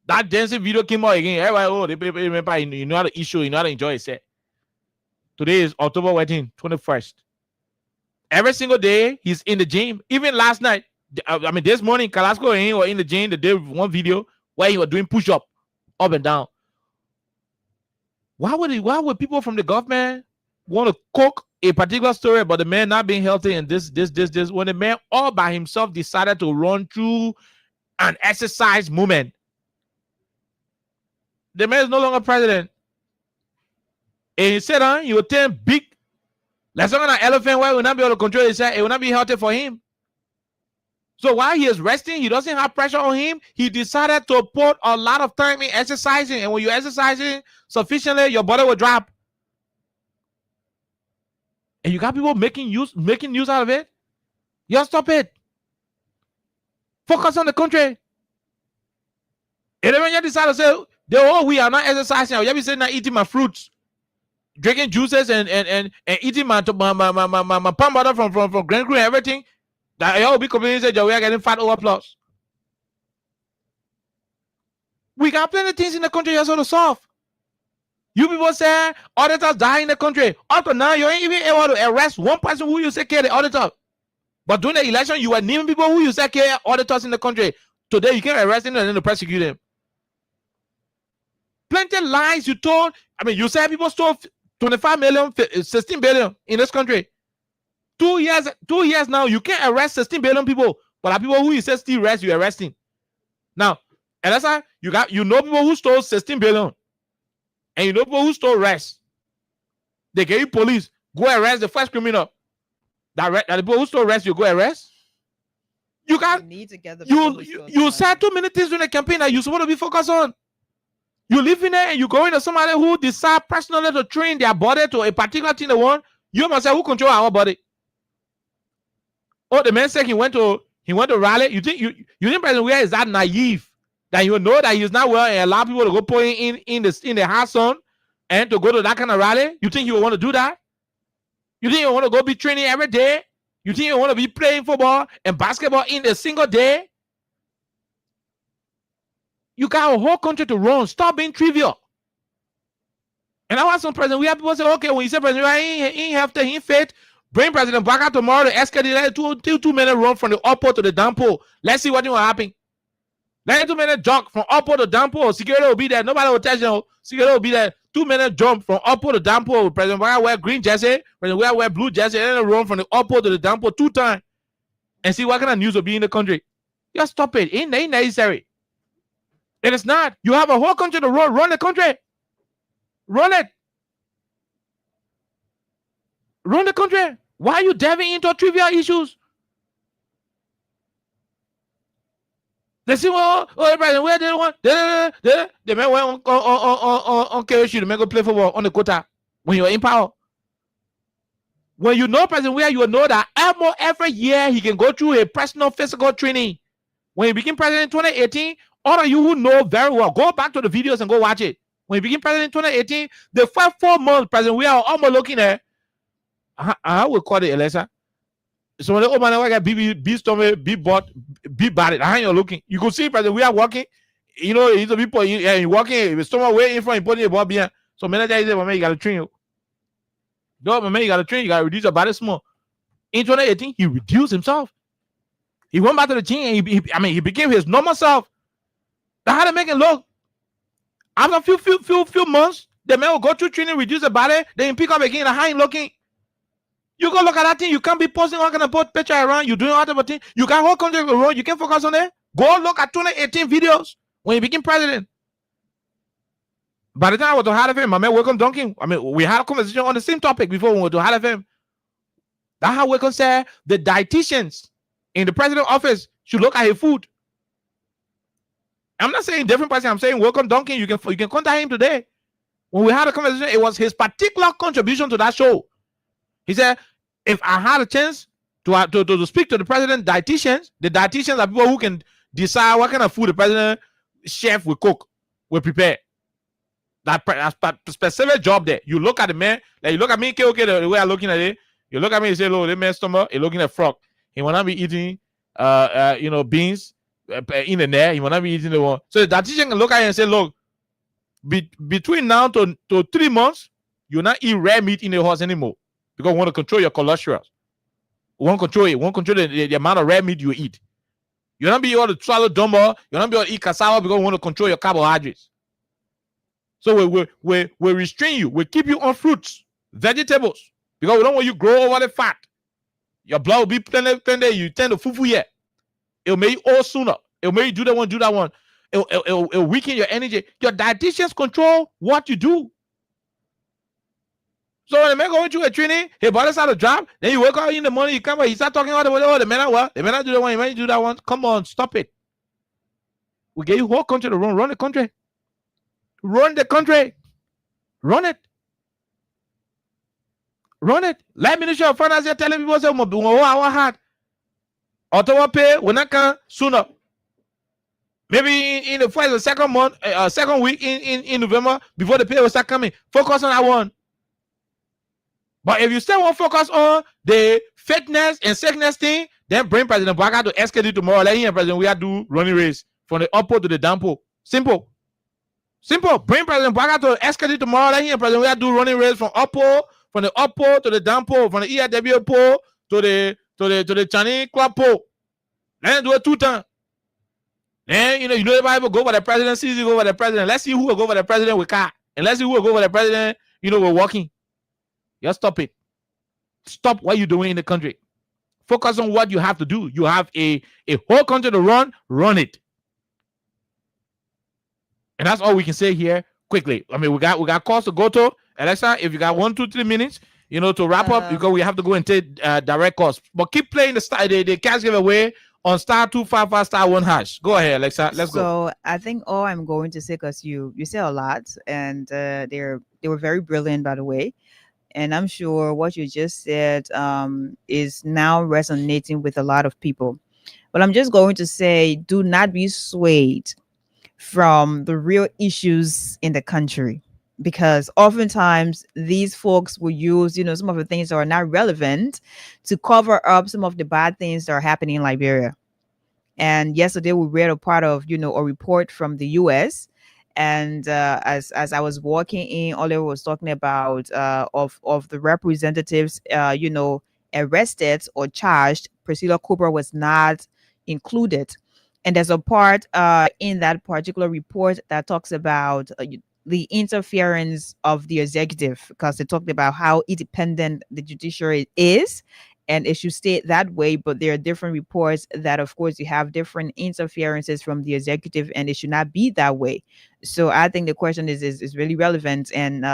That dancing video came out again. Everybody, they remember, you know how to issue, you know how to enjoy it. Today is October 21st. Every single day, he's in the gym. Even last night, this morning, Carrasco and he were in the gym. They did one video where he was doing push-up, up and down. Why would people from the government want to cook a particular story about the man not being healthy and this, when the man all by himself decided to run through an exercise movement? The man is no longer president. And he said, he will turn big. Like some kind of elephant where he will not be able to control himself. It will not be healthy for him. So while he is resting, he doesn't have pressure on him. He decided to put a lot of time in exercising. And when you're exercising sufficiently, your body will drop. And you got people making news out of it. You stop it. Focus on the country. And then when you decide to say, we are not exercising, I'll be saying, not eating my fruits, drinking juices and eating my palm butter from Grand Cru and everything, that y'all will be complaining that we are getting fat overplus. We got plenty of things in the country you're to solve. You people say auditors die in the country. Up to now, you ain't even able to arrest one person who you say care the auditor. But during the election, you were naming people who you say care auditors in the country. Today, you can't arrest them and then prosecute them. Plenty of lies you told. You said people stole 25 million, 16 billion in this country. 2 years now, you can't arrest 16 billion people. But the people who you say still arrest, you're arresting. Now, and that's how you know people who stole 16 billion. And you know people who stole rest. They get you police, go arrest the first criminal. That the people who stole rest, you go arrest. You said too many things in the campaign that you're supposed to be focused on. You live in there and you go into somebody who decide personally to train their body to a particular thing they want. You must say, who control our body? Oh, the man said he went to rally. You think President Weah is that naive that you know that he's not well and allow people to go put in the house on and to go to that kind of rally? You think he will want to do that? You think he will want to go be training every day? You think he will want to be playing football and basketball in a single day? You got a whole country to run. Stop being trivial. And I want some president. We have people say, okay, when you say president, he ain't healthy, he ain't fit. Bring President Baka tomorrow to escalate 2 minute run from the upper to the down pole. Let's see what will happen. Let 2 minute jump from upper to down pole. Security will be there. Nobody will tell you. Security will be there. 2 minute jump from upper to down pole. President Baka wear green jersey. President Weah wear blue jersey. And then run from the upper to the down pole 2 times. And see what kind of news will be in the country. Just stop it. It ain't necessary. It is not. You have a whole country to run. Run the country. Run it. Run the country. Why are you diving into trivial issues? They say, the president, where they want? The man went on KSU, the man go play football on the quota when you're in power. When you know President Weah, you will know that every year he can go through a personal physical training. When he became president in 2018, all of you who know very well, go back to the videos and go watch it. When he became president in 2018, the first 4 months, President Weah are almost looking at, I would call it Elisa. So when the old man got B stomach, B butt, B body, how you looking? You could see President Weah walking. You know, he's a people and walking with stomach way in front, putting the ball behind. So many times he said, man, you gotta train you. No, man, you gotta train, you gotta reduce your body small. In 2018, he reduced himself. He went back to the gym and he became his normal self. That's how they make it look. After a few months, the man will go through training, reduce the body, then pick up again, how he looking. You go look at that thing, you can't be posting all kind of put picture around, you doing all type of thing. You got whole country to run, you can't focus on it. Go look at 2018 videos when he became president. By the time I was to Hard FM, my man Welcome Duncan, we had a conversation on the same topic before we went to Hard FM. That's how Welcome said the dietitians in the president's office should look at his food. I'm not saying different person. I'm saying Welcome Duncan. You can contact him today. When we had a conversation, it was his particular contribution to that show. He said If I had a chance to speak to the president, the dietitians are people who can decide what kind of food the president chef will cook, will prepare. That specific job there. You look at the man, like you look at me, okay, the way I'm looking at it, you look at me and say, "Look, the man's stomach, he looking at frog. He wanna be eating, beans in the net. He wanna be eating the one." So the dietitian can look at it and say, "Look, between now to 3 months, you're not eat red meat in the house anymore because we want to control your cholesterol. We want to control it. We want to control the amount of red meat you eat. You're not be able to swallow dumbo. You're not be able to eat cassava because we want to control your carbohydrates. So we restrain you. We keep you on fruits, vegetables, because we don't want you grow over the fat. Your blood will be plenty. You tend to fufu yet. It'll make you all sooner. It'll make you do that one. It'll weaken your energy. Your dietitians control what you do. So when the man go into a training, he bought us out a job. Then you wake up in the morning, you come out, he start talking about the man what? The man do that one, the man do that one. Come on, stop it. We get you whole country to run the country. Run the country. Run it. Run it. Like Ministry of Finance, you're telling people, say, our heart. Ottawa pay, we're not can sooner. Maybe in the first or second month, second week in November, before the pay will start coming. Focus on that one. But if you still want to focus on the fitness and sickness thing, then bring President Baka to SKD tomorrow. Let him, President, we have to do running race from the upper to the downpour. Simple. Bring President Baka to SKD tomorrow. Let him, President, we have to do running race from the upper to the downpour, from the EIW pole to the Chinese club pole. Let him do it 2 times. Then you know the Bible go for the president, CZ go for the president. Let's see who will go for the president with car. And let's see who will go for the president, we're walking. Just stop it. Stop what you're doing in the country. Focus on what you have to do. You have a whole country to run it. And that's all we can say here quickly. I mean, we got calls to go to. Alexa, if you got 1, 2, 3 minutes, to wrap up, because we have to go and take direct calls. But keep playing the cash giveaway on *255*1#. Go ahead, Alexa. Let's go. So I think all I'm going to say, because you say a lot, and they were very brilliant, by the way. And I'm sure what you just said is now resonating with a lot of people. But I'm just going to say, do not be swayed from the real issues in the country, because oftentimes these folks will use, some of the things that are not relevant to cover up some of the bad things that are happening in Liberia. And yesterday we read a part of, a report from the U.S. And as I was walking in, Oliver was talking about of the representatives, arrested or charged. Priscilla Cooper was not included. And there's a part in that particular report that talks about the interference of the executive, because they talked about how independent the judiciary is. And it should stay that way, but there are different reports that, of course, you have different interferences from the executive, and it should not be that way. So I think the question is really relevant. And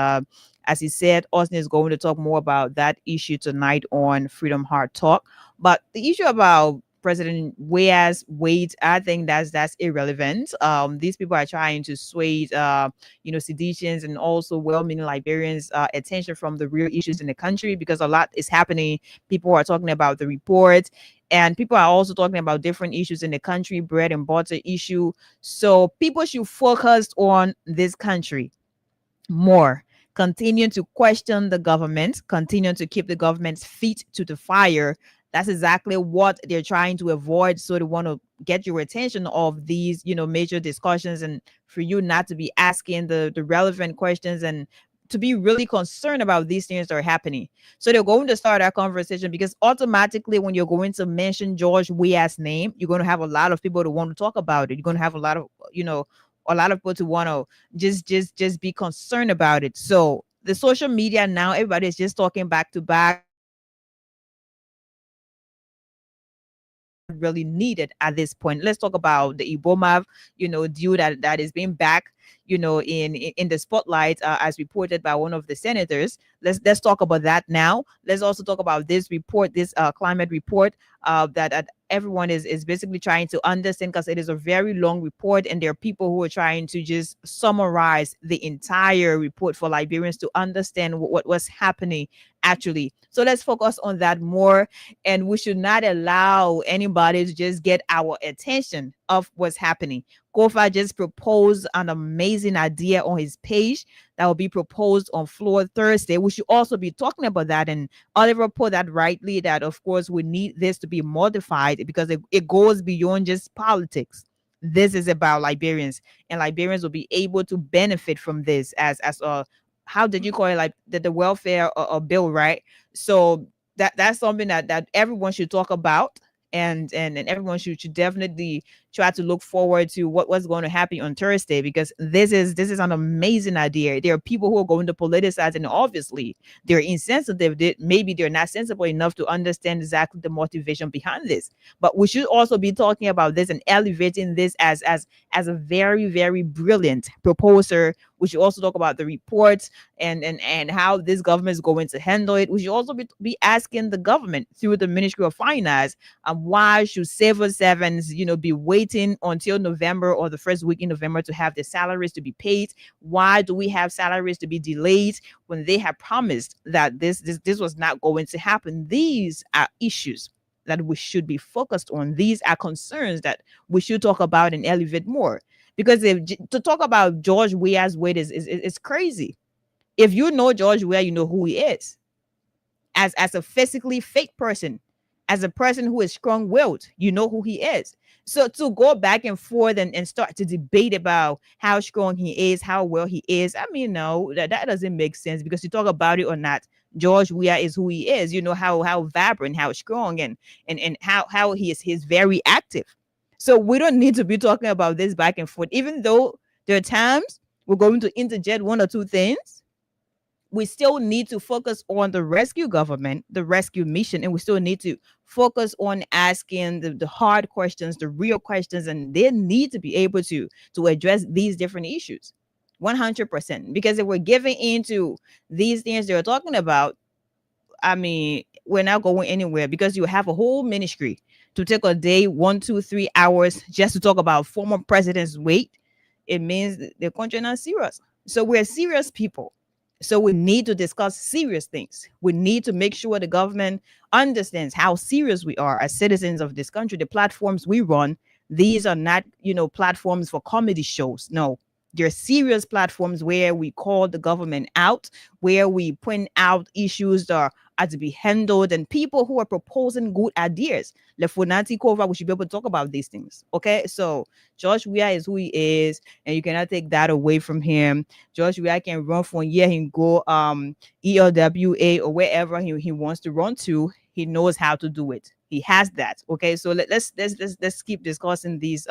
as he said, Austin is going to talk more about that issue tonight on Freedom Heart Talk. But the issue about President Wade, I think that's irrelevant. These people are trying to sway, seditionists and also well-meaning Liberians' attention from the real issues in the country, because a lot is happening. People are talking about the report, and people are also talking about different issues in the country, bread and butter issue. So people should focus on this country more. Continue to question the government, continue to keep the government's feet to the fire. That's exactly what they're trying to avoid. So they want to get your attention of these, major discussions, and for you not to be asking the relevant questions and to be really concerned about these things that are happening. So they're going to start that conversation, because automatically when you're going to mention George Weah's name, you're going to have a lot of people to want to talk about it. You're going to have a lot of people to want to just be concerned about it. So the social media now, everybody is just talking back to back. Really needed at this point. Let's talk about the Iboma, deal that is being back in the spotlight, as reported by one of the senators. Let's talk about that now. Let's also talk about this report, this climate report that everyone is basically trying to understand, because it is a very long report, and there are people who are trying to just summarize the entire report for Liberians to understand what was happening actually. So let's focus on that more, and we should not allow anybody to just get our attention of what's happening. Kofa just proposed an amazing idea on his page that will be proposed on floor Thursday. We should also be talking about that. And Oliver put that rightly, that of course we need this to be modified, because it goes beyond just politics. This is about Liberians, and Liberians will be able to benefit from this as a, how did you call it, like the welfare bill, right? So that's something that everyone should talk about, and everyone should definitely try to look forward to what's going to happen on Thursday, because this is an amazing idea. There are people who are going to politicize, and obviously they're insensitive. Maybe they're not sensible enough to understand exactly the motivation behind this. But we should also be talking about this and elevating this as a very, very brilliant proposer. We should also talk about the reports and how this government is going to handle it. We should also be asking the government through the Ministry of Finance, why should civil servants, be waiting until November or the first week in November to have their salaries to be paid? Why do we have salaries to be delayed when they have promised that this was not going to happen? These are issues that we should be focused on. These are concerns that we should talk about and elevate more. Because to talk about George Weah's weight is crazy. If you know George Weah, you know who he is. As a physically fit person, as a person who is strong-willed, you know who he is. So to go back and forth and start to debate about how strong he is, how well he is, I mean, no, that doesn't make sense, because you talk about it or not, George Weah is who he is. You know how vibrant, how strong, and how he's very active. So we don't need to be talking about this back and forth. Even though there are times we're going to interject one or two things, we still need to focus on the rescue government, the rescue mission, and we still need to focus on asking the hard questions, the real questions, and they need to be able to address these different issues 100%. Because if we're giving into these things they're talking about, I mean, we're not going anywhere, because you have a whole ministry to take a day, 1, 2, 3 hours just to talk about former president's weight. It means the country not serious. So we're serious people. So we need to discuss serious things. We need to make sure the government understands how serious we are as citizens of this country. The platforms we run, these are not, platforms for comedy shows. No, they're serious platforms where we call the government out, where we point out issues that are to be handled, and people who are proposing good ideas. We should be able to talk about these things. Okay, so George Weah is who he is, and you cannot take that away from him. George Weah can run for a year, he can go ELWA or wherever he wants to run to. He knows how to do it. He has that. Okay, so let's keep discussing these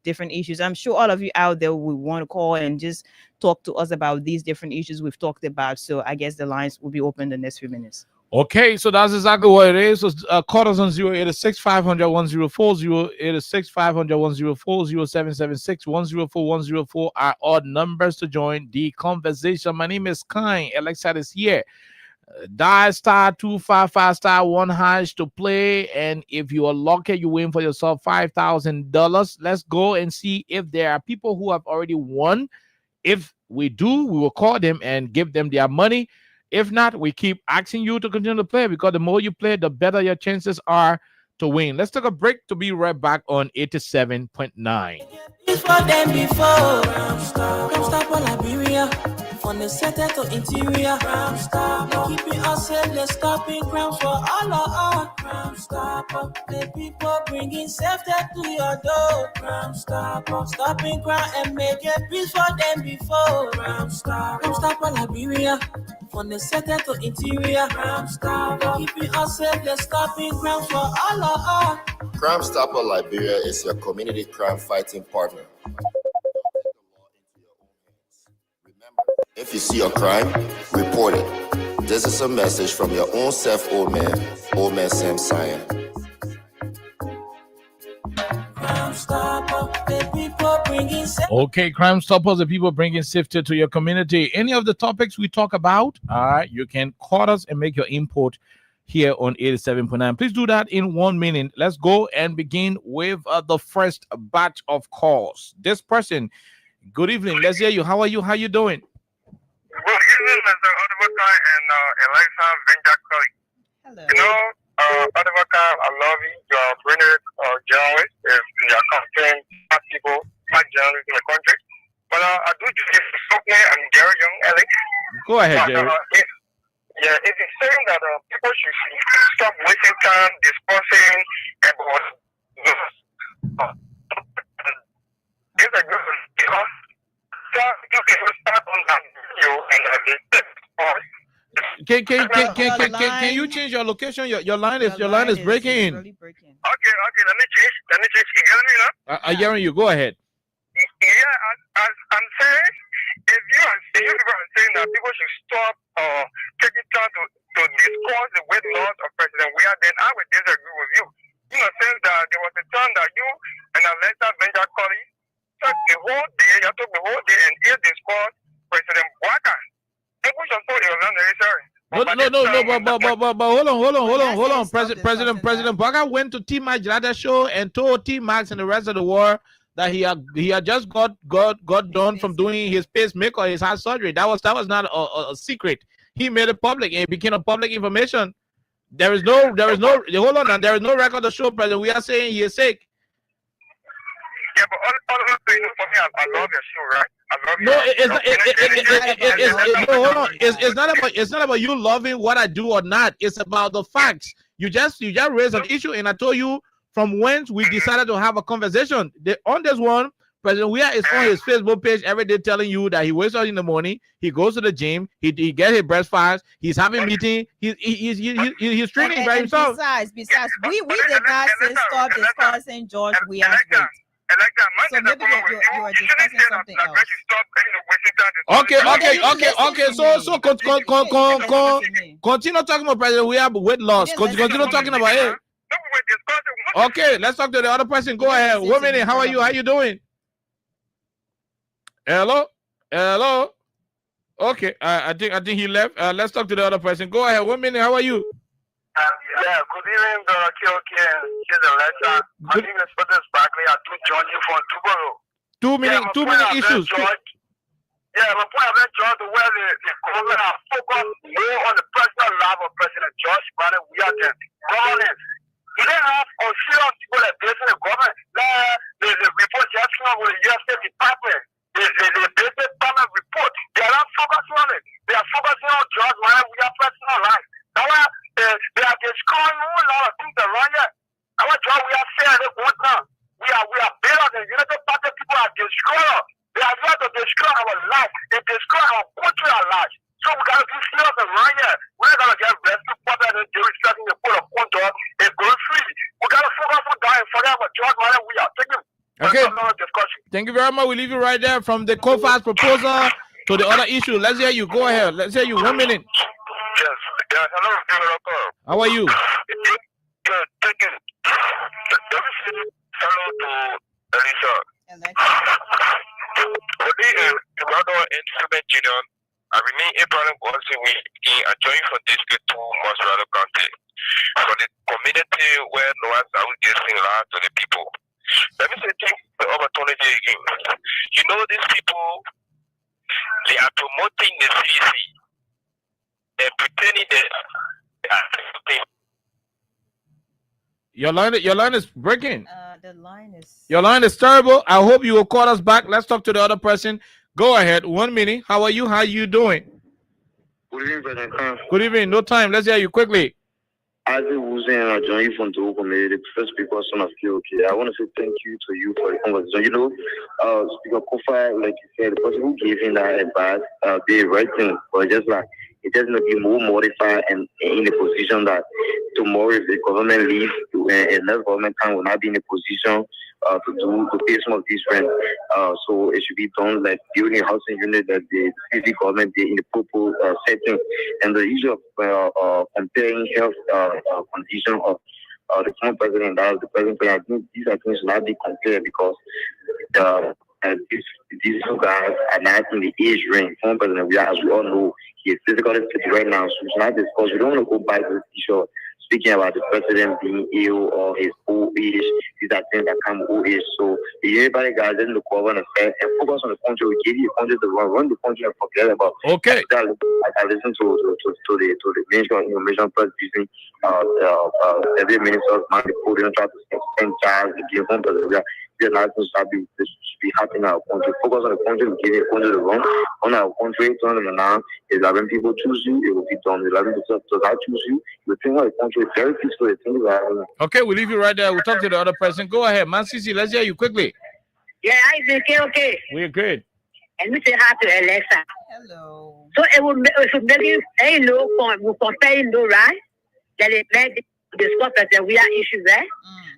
different issues. I'm sure all of you out there will want to call and just talk to us about these different issues we've talked about. So I guess the lines will be open in the next few minutes. Okay, so that's exactly what it is. So call us on 086-500-1040, 086-500-1040, 0776-104-104 are odd numbers to join the conversation. My name is Kine. Alexa is here. Dial *255*1# to play, and if you are lucky, you win for yourself $5,000. Let's go and see if there are people who have already won. If we do, we will call them and give them their money. If not, we keep asking you to continue to play, because the more you play, the better your chances are to win. Let's take a break to be right back on 87.9. Before them before, stop all Liberia. On the center to interior, keeping us safe, let's stopping crimes for all of us. Crime Stopper, the people bringing safety to your door. Crime Stopper, stopping crime and making peace for them before. Crime Stopper, Liberia. From the center to interior, keeping us safe, let's stopping crimes for all of us. Crime Stopper Liberia is your community crime fighting partner. If you see a crime, report it. This is a message from your own self, old man Sam Cyan. Crime Stopper, the people bring bringing Okay, Crime Stoppers, the people bringing safety to your community. Any of the topics we talk about, you can call us and make your input here on 87.9. Please do that in 1 minute. Let's go and begin with the first batch of calls. This person, good evening. Let's hear you. How are you? How you doing? Good evening, Mr. Advocate and Alexa Venjakoli. Hello. You know, Advocate, I love you. You're a brilliant journalist. You're confident people, black journalists in the country. But I do just something. I'm Jerry Young, Alex. Go ahead, Jerry. It is saying that people should stop wasting time discussing about it's a good because you can start on that video and Can you change your location? Your line is breaking. Okay, let me change. You get me now? I'm hearing you. Go ahead. Yeah, I'm saying if you are saying that people should stop taking time to discuss the weight loss of President Weah, then I would disagree with you. You know, saying that there was a time that you and Alexa Venjakoli took the whole day and here discussed President Waka. People should thought it was unnecessary. But hold on. President Baga went to T-Max Jada show and told T-Max and the rest of the world that he had just got done from doing his pacemaker, his heart surgery. That was not a secret. He made it public and it became a public information. There is no hold on, and there is no record to show President We are saying he is sick. Yeah, but all you know for me, I love your show, right? I love No, hold on. It's not about you loving what I do or not. It's about the facts. You just raised an issue, and I told you from whence we decided to have a conversation. On this one, President Weah is on his Facebook page every day telling you that he wakes up in the morning, he goes to the gym, he gets his breakfast, he's having meeting, he's training by himself. Besides, we did not say stop discussing George Weah's weight. So maybe you are discussing something else. Okay. So continue talking about President Weah weight loss. Continue talking about it. Okay, let's talk to the other person. Go ahead. 1 minute. How are you? How you doing? Hello. Okay. I think he left. Let's talk to the other person. Go ahead. 1 minute. How are you? Yeah, good evening, KOK and Alexa. My name is Peter Barkley. I do join you from Tubero. 2 minute issues. Yeah, my point about George, where the government are focused more on the personal life of President George Biden. We are the government. You don't have serious people that based in the government. There's a report just came out with the U.S. State Department. There's a State Department report. They are not focusing on it. They are focusing on George Biden. We are personal life. Now, they are destroying a whole lot of things around here. Our job, we are saying it one time. We are better than United Party people are destroying. They are here to destroy our life. They destroy our country, our lives. So we got to be serious around here. We're not going to get rescued for that and do something to put a phone door and go free. We got to focus on that and forget about George Biden. We are taking Thank you very much. We leave you right there from the COFAS proposal to the other issue. Let's hear you. Go ahead. Let's hear you. 1 minute. Yes. Yeah. Hello. How are you? Good. Thank you. Hello to Elisa. Another instrument union. I remain a problem also we enjoying from this to most rather country. For the community where no one's out getting loud to the people. Let me say take the opportunity again. You know these people, they are promoting the CDC and pretending that they are something. Your line is breaking. Your line is terrible. I hope you will call us back. Let's talk to the other person. Go ahead. 1 minute. How are you? How you doing? Good evening, President. Good evening. No time. Let's hear you quickly. As it was I join you from the community, the first speaker, son of KOK. I want to say thank you to you for the conversation. You know, Speaker Kofa, like you said, the person who gave him that advice, did the right thing, but just like it doesn't be more modified and in a position that tomorrow if the government leaves and less government time will not be in a position to pay some of these rent. So it should be done like during a housing unit that the city government did in the proper setting. And the issue of comparing health condition of the former president and the present president, I think these are things should not be compared because these two guys are not in the age range. One person, as we all know, he is physically fit right now, so it's not discussed. We don't want to go by the issue speaking about the president being ill or his old age. These are things that come with old age. So everybody guys didn't look over the fact and focus on the country. We give you the country to run the country and forget about. Okay. I listen to the Ministry of Information Press using every minister man the podium try to send charge and give home to the not to be happening in our country. Focus on the country, we give the country the wrong. On our country, turn them now. Is that when people choose you, it will be done. Is that when people choose you, you think of the country very peaceful. Okay, we'll leave you right there. We'll talk to the other person. Go ahead, man. Sisi, let's hear you quickly. Yeah, I say okay. We're good. And we say hi to Alexa. Hello. So it will make it we'll compare right? That it made discuss that we are issues there.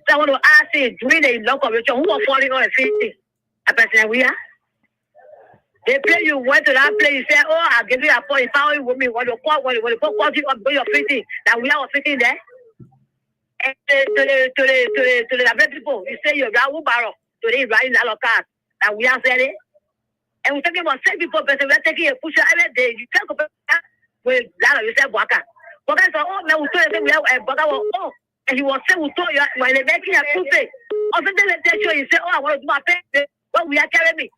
So I want to ask you, during the local convention, who are falling on the 50? A person we are. They play you went to that place, you say, oh, I'll give you a point. If I with me, what you call you up your 50, that we are 50 there. And to the people, you say you're Raul Barrow, today riding a lot of cars, and we are selling. And we're talking about 6 people, but we're taking a push every day. You can't compare with that, you say, Waka. Waka said, oh, no, we have a Waka, oh. And he was saying, when they're making a puppet, or something like that, you say, oh, I want to do my pay, but we are carrying me.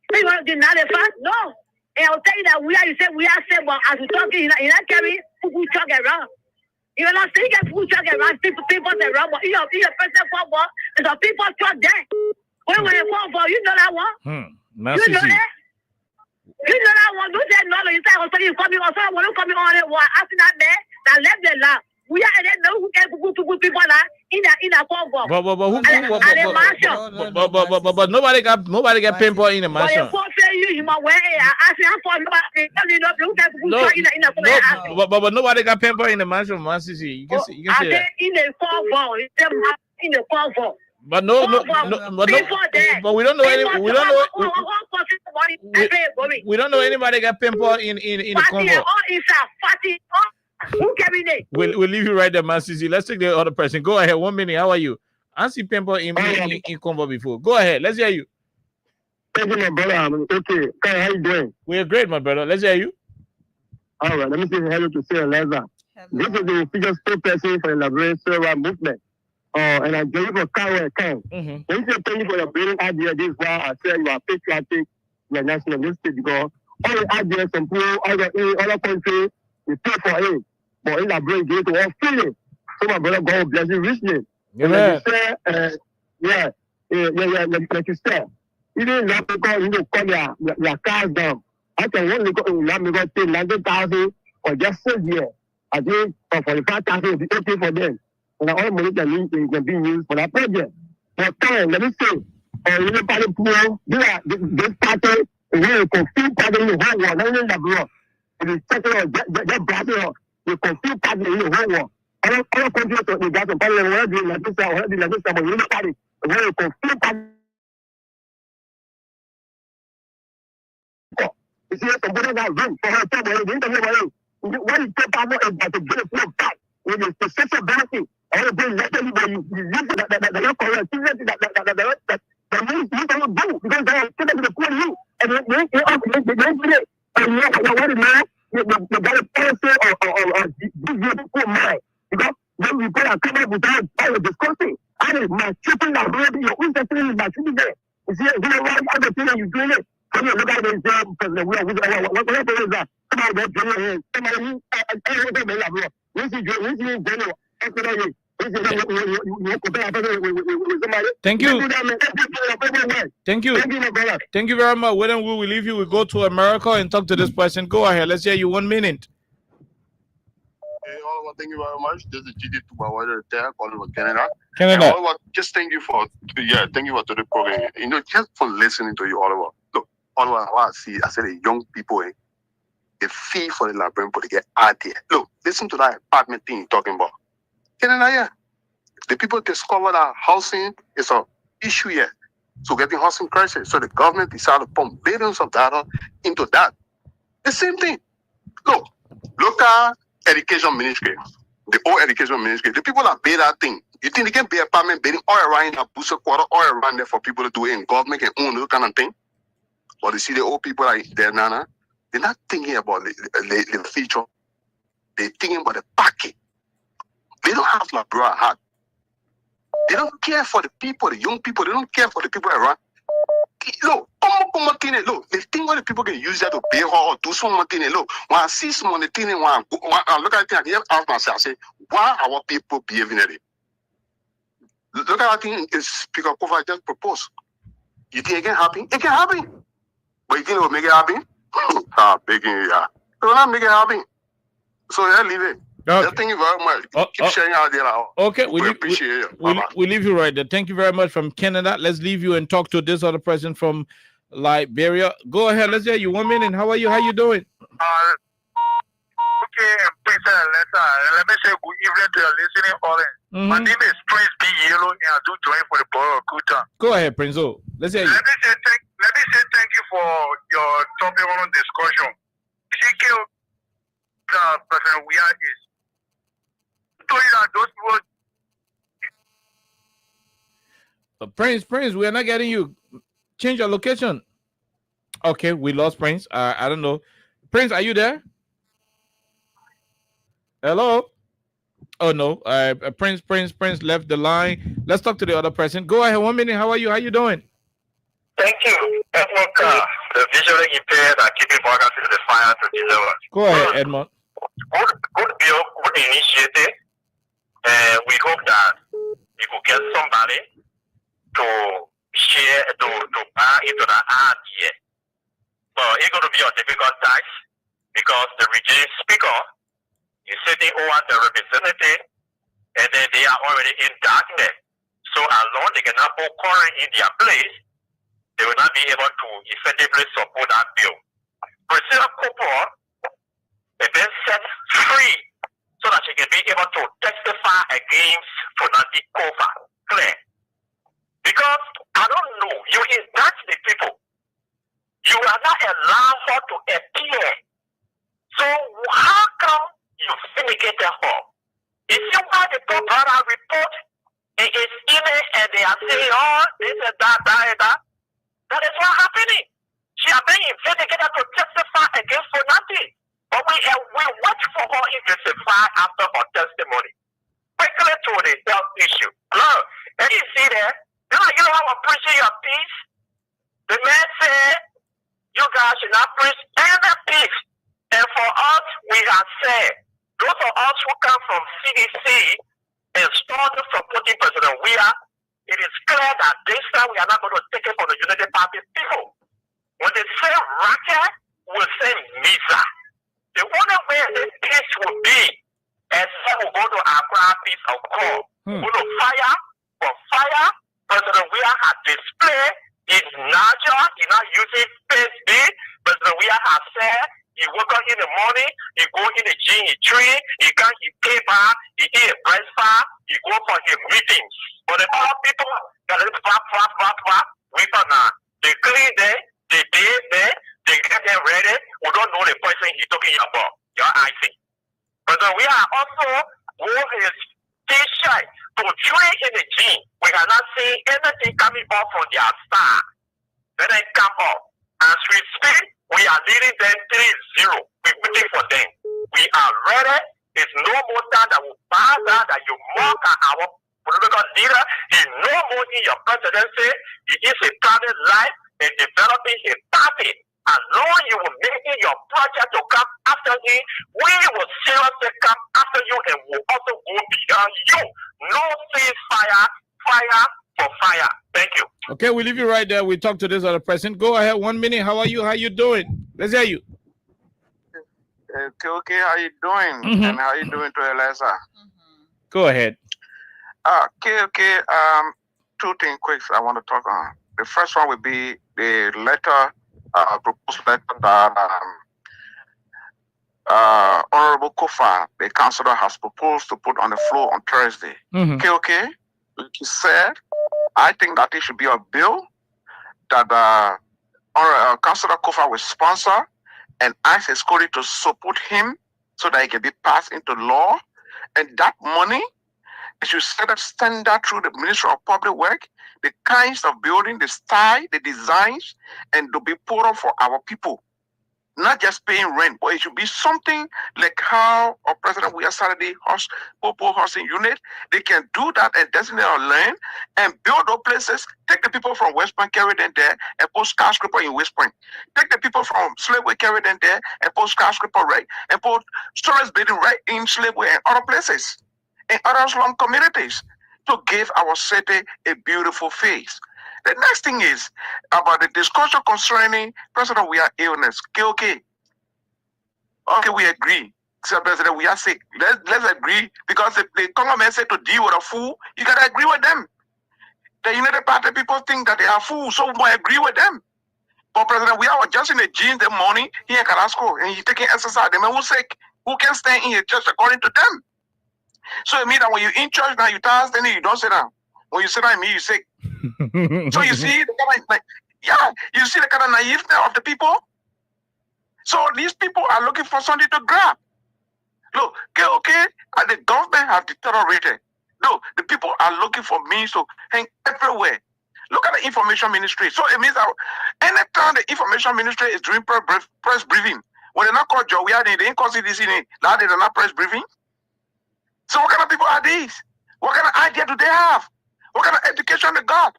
So you want to deny the fact? No. And I'll tell you that you say we are saying, well, as we're talking, you're not carrying people truck around. You're not saying that people truck around, people around, but you're person football, there's a people truck there. When you fall for, you know that one? You know that? You know that one? Don't say no, you say, oh, so you coming on, so I want to come on it, asking that there, that left the land. We are in know who can put people in a convo. But nobody got pinpoint in the mansion. But nobody got pinpoint in the mansion, man. You can see that. In the convo, in the convo. But but we don't know any. We don't know anybody got pinpoint in the convo. We'll leave you right there, man. Sisi. Let's take the other person. Go ahead. 1 minute. How are you? I see people in combo before. Go ahead. Let's hear you. Thank you, my brother. Okay. How you doing? We're great, my brother. Let's hear you. All right. Let me say hello to Sarah Leza. This is the official spokesperson for the Liberian Silver Movement. And I gave you for Kyle account. When you say thank you for your brilliant idea, this is why I said you are patriotic, you are nationalistic, because all the ideas and people, other countries, we pay for it. But in that brain, give it to all feeling. So my brother, God bless you richly. Yeah. Like you said, even in Africa, you call your cars down. I can only go in Africa, pay 90,000 or just 6 years. I think for 45,000 will be okay for them. And all money can be used for that project. But let me say, you party poor, this party is really a confused party in the whole world, not in the world. It is taking that Brazil, the confused party in the whole world. All countries they got to party, already like this, but you know party, it's really a confused party. You see, somebody that room for her table, the interview, what is the power is that to get a flow back with the social benefit. All the things that you use that you're correct, that you don't do because they are sitting in the poor you and they don't do it. And you know what it means? You got a policy or give you the poor mind. Because when you go and come up with that, all the discussing, I mean, my treating that already, your own testing is my treating there. You see, you know what other thing you're doing it. When you look at the exam, because what is that? Somebody that's doing it. Somebody, Thank you. Thank you very much. When we leave you, we go to America and talk to this person. Go ahead. Let's hear you 1 minute. Hey, Oliver, thank you very much. This is GD to my water there, Oliver, Canada. Canada. Oliver, just thank you for the program. You know, just for listening to you, Oliver. Look, Oliver, I said the young people, the fee for the Liberian people to get out there. Look, listen to that apartment thing you're talking about. Canada, yeah. The people discover that housing is an issue here. So getting housing crisis. So the government decided to pump billions of dollars into that. The same thing. Look, local education ministry, the old education ministry, the people that pay that thing, You think they can be apartment building all around in a booster quarter, all around there for people to do it in government and own those kind of thing? But you see the old people like there, Nana, they're not thinking about the future. They're thinking about the pocket. They don't have my bro heart. They don't care for the people, the young people. They don't care for the people around. Look, look, they think all the people can use that to pay her or do something. Look, when I see someone, the thing, when I look at it, I can ask myself, I say, why are our people behaving like it? Look at that thing Speaker Kofa just proposed. You think it can happen? It can happen. But you think it will make it happen? Begging you, yeah. It will not make it happen. So yeah, leave it. Okay. Thank you very much. Keep sharing out there. Okay, we appreciate it. We leave you right there. Thank you very much from Canada. Let's leave you and talk to this other person from Liberia. Go ahead. Let's hear you. 1 minute. How are you? How you doing? Okay, Prince let me say good evening to your listening audience. My name is Prince B. Yellow, and I do join for the borough of Kuta. Go ahead, Prince O. Let's hear you. Let me say thank you for your topic on discussion. CK President we are is told you that those people. Prince, we are not getting you. Change your location. Okay, we lost Prince. I don't know. Prince, are you there? Hello? Oh no. Prince left the line. Let's talk to the other person. Go ahead. 1 minute. How are you? How you doing? Thank you. Edmund Carr, the visually impaired are keeping Vargas in the fire to deliver. Go ahead, Edmund. Good bill, good initiative. And we hope that we could get somebody to share, to buy into the idea. But it's going to be a difficult task because the regime speaker is sitting over the representative and then they are already in darkness. So as long as they cannot put current in their place, they will not be able to effectively support that bill. President Cooper has been set free so that she can be able to testify against Fonati Kofa. Clear. Because I don't know, you indict the people. You are not allowed her to appear. So how come you syndicate her? You see why the people brought a report in his email and they are saying, oh, this and that. That is what happening. She has been investigated to testify against Fonati. But we watch for her to testify after her testimony. Quickly to the health issue. Look, and you see there, you know how I appreciate your peace? The man said, you guys should not preach any peace. And for us, we have said, those of us who come from CDC and started supporting President Weah, it is clear that this time we are not going to take it from the United Party people. When they say racket, we'll say Misa. The only way this peace will be as we go to acquire peace of call. Go to fire for fire. President Weah has displayed his nature. He's not using face B. President Weah has said he woke up in the morning, he go in the gym, he train, he can't pay back, he eat a breakfast, he go for his meetings. But the other people that is we now. They clean there, they did there, they get them ready. We don't know the person he's talking about. Your IC. But we are also wore his t-shirt to train in the gym. We are not seeing anything coming up from their star. Then they come up. As we speak, we are leading them 3-0. We're waiting for them. We are ready. There's no more time that will bother that you mock our political leader. He's no more in your presidency. He is a private life and developing a party. As long as you will make it your project to come after him, we will seriously come after you and will also go beyond you. No ceasefire, fire for fire. Thank you. Okay, we leave you right there. We talk to this other person. Go ahead. 1 minute. How are you? How you doing? Let's hear you. Okay, how you doing? And how you doing to Eliza? Go ahead. Okay. Two things quick I want to talk on. The first one would be the letter, proposed letter that Honorable Kofa, the councillor, has proposed to put on the floor on Thursday. Okay. Like you said, I think that it should be a bill that Councillor Kofa will sponsor and ask his colleague to support him so that it can be passed into law. And that money They should set a standard through the Ministry of Public Work, the kinds of building, the style, the designs, and to be put up for our people. Not just paying rent, but it should be something like how our president we are started the Popo housing unit. They can do that and designate our land and build those places. Take the people from West Point, carry them there, and put skyscraper in West Point. Take the people from Slabway, carry them there, and put skyscraper right, and put storage building right in Slabway and other places, in other slum communities, to give our city a beautiful face. The next thing is about the discussion concerning President we are illness. Okay, we agree. So President, we are sick. Let's agree, because if the Congress say to deal with a fool, you gotta agree with them. The United Party people think that they are fools, so we agree with them. But President, we are just in the gym the morning here in Carrasco, and he's taking exercise. The man who's sick, who can stand in the church according to them. So it means that when you're in church now, you tired standing, you don't sit down. When you sit down, it means you're sick. So you see the kind of, you see the kind of naiveness of the people. So these people are looking for something to grab. Look, okay, and the government have deteriorated. No, the people are looking for means to hang everywhere. Look at the information ministry. So it means that anytime the information ministry is doing press briefing, when they're not called Joe, they didn't call CDC, now they're not press briefing. So what kind of people are these? What kind of idea do they have? What kind of education they got?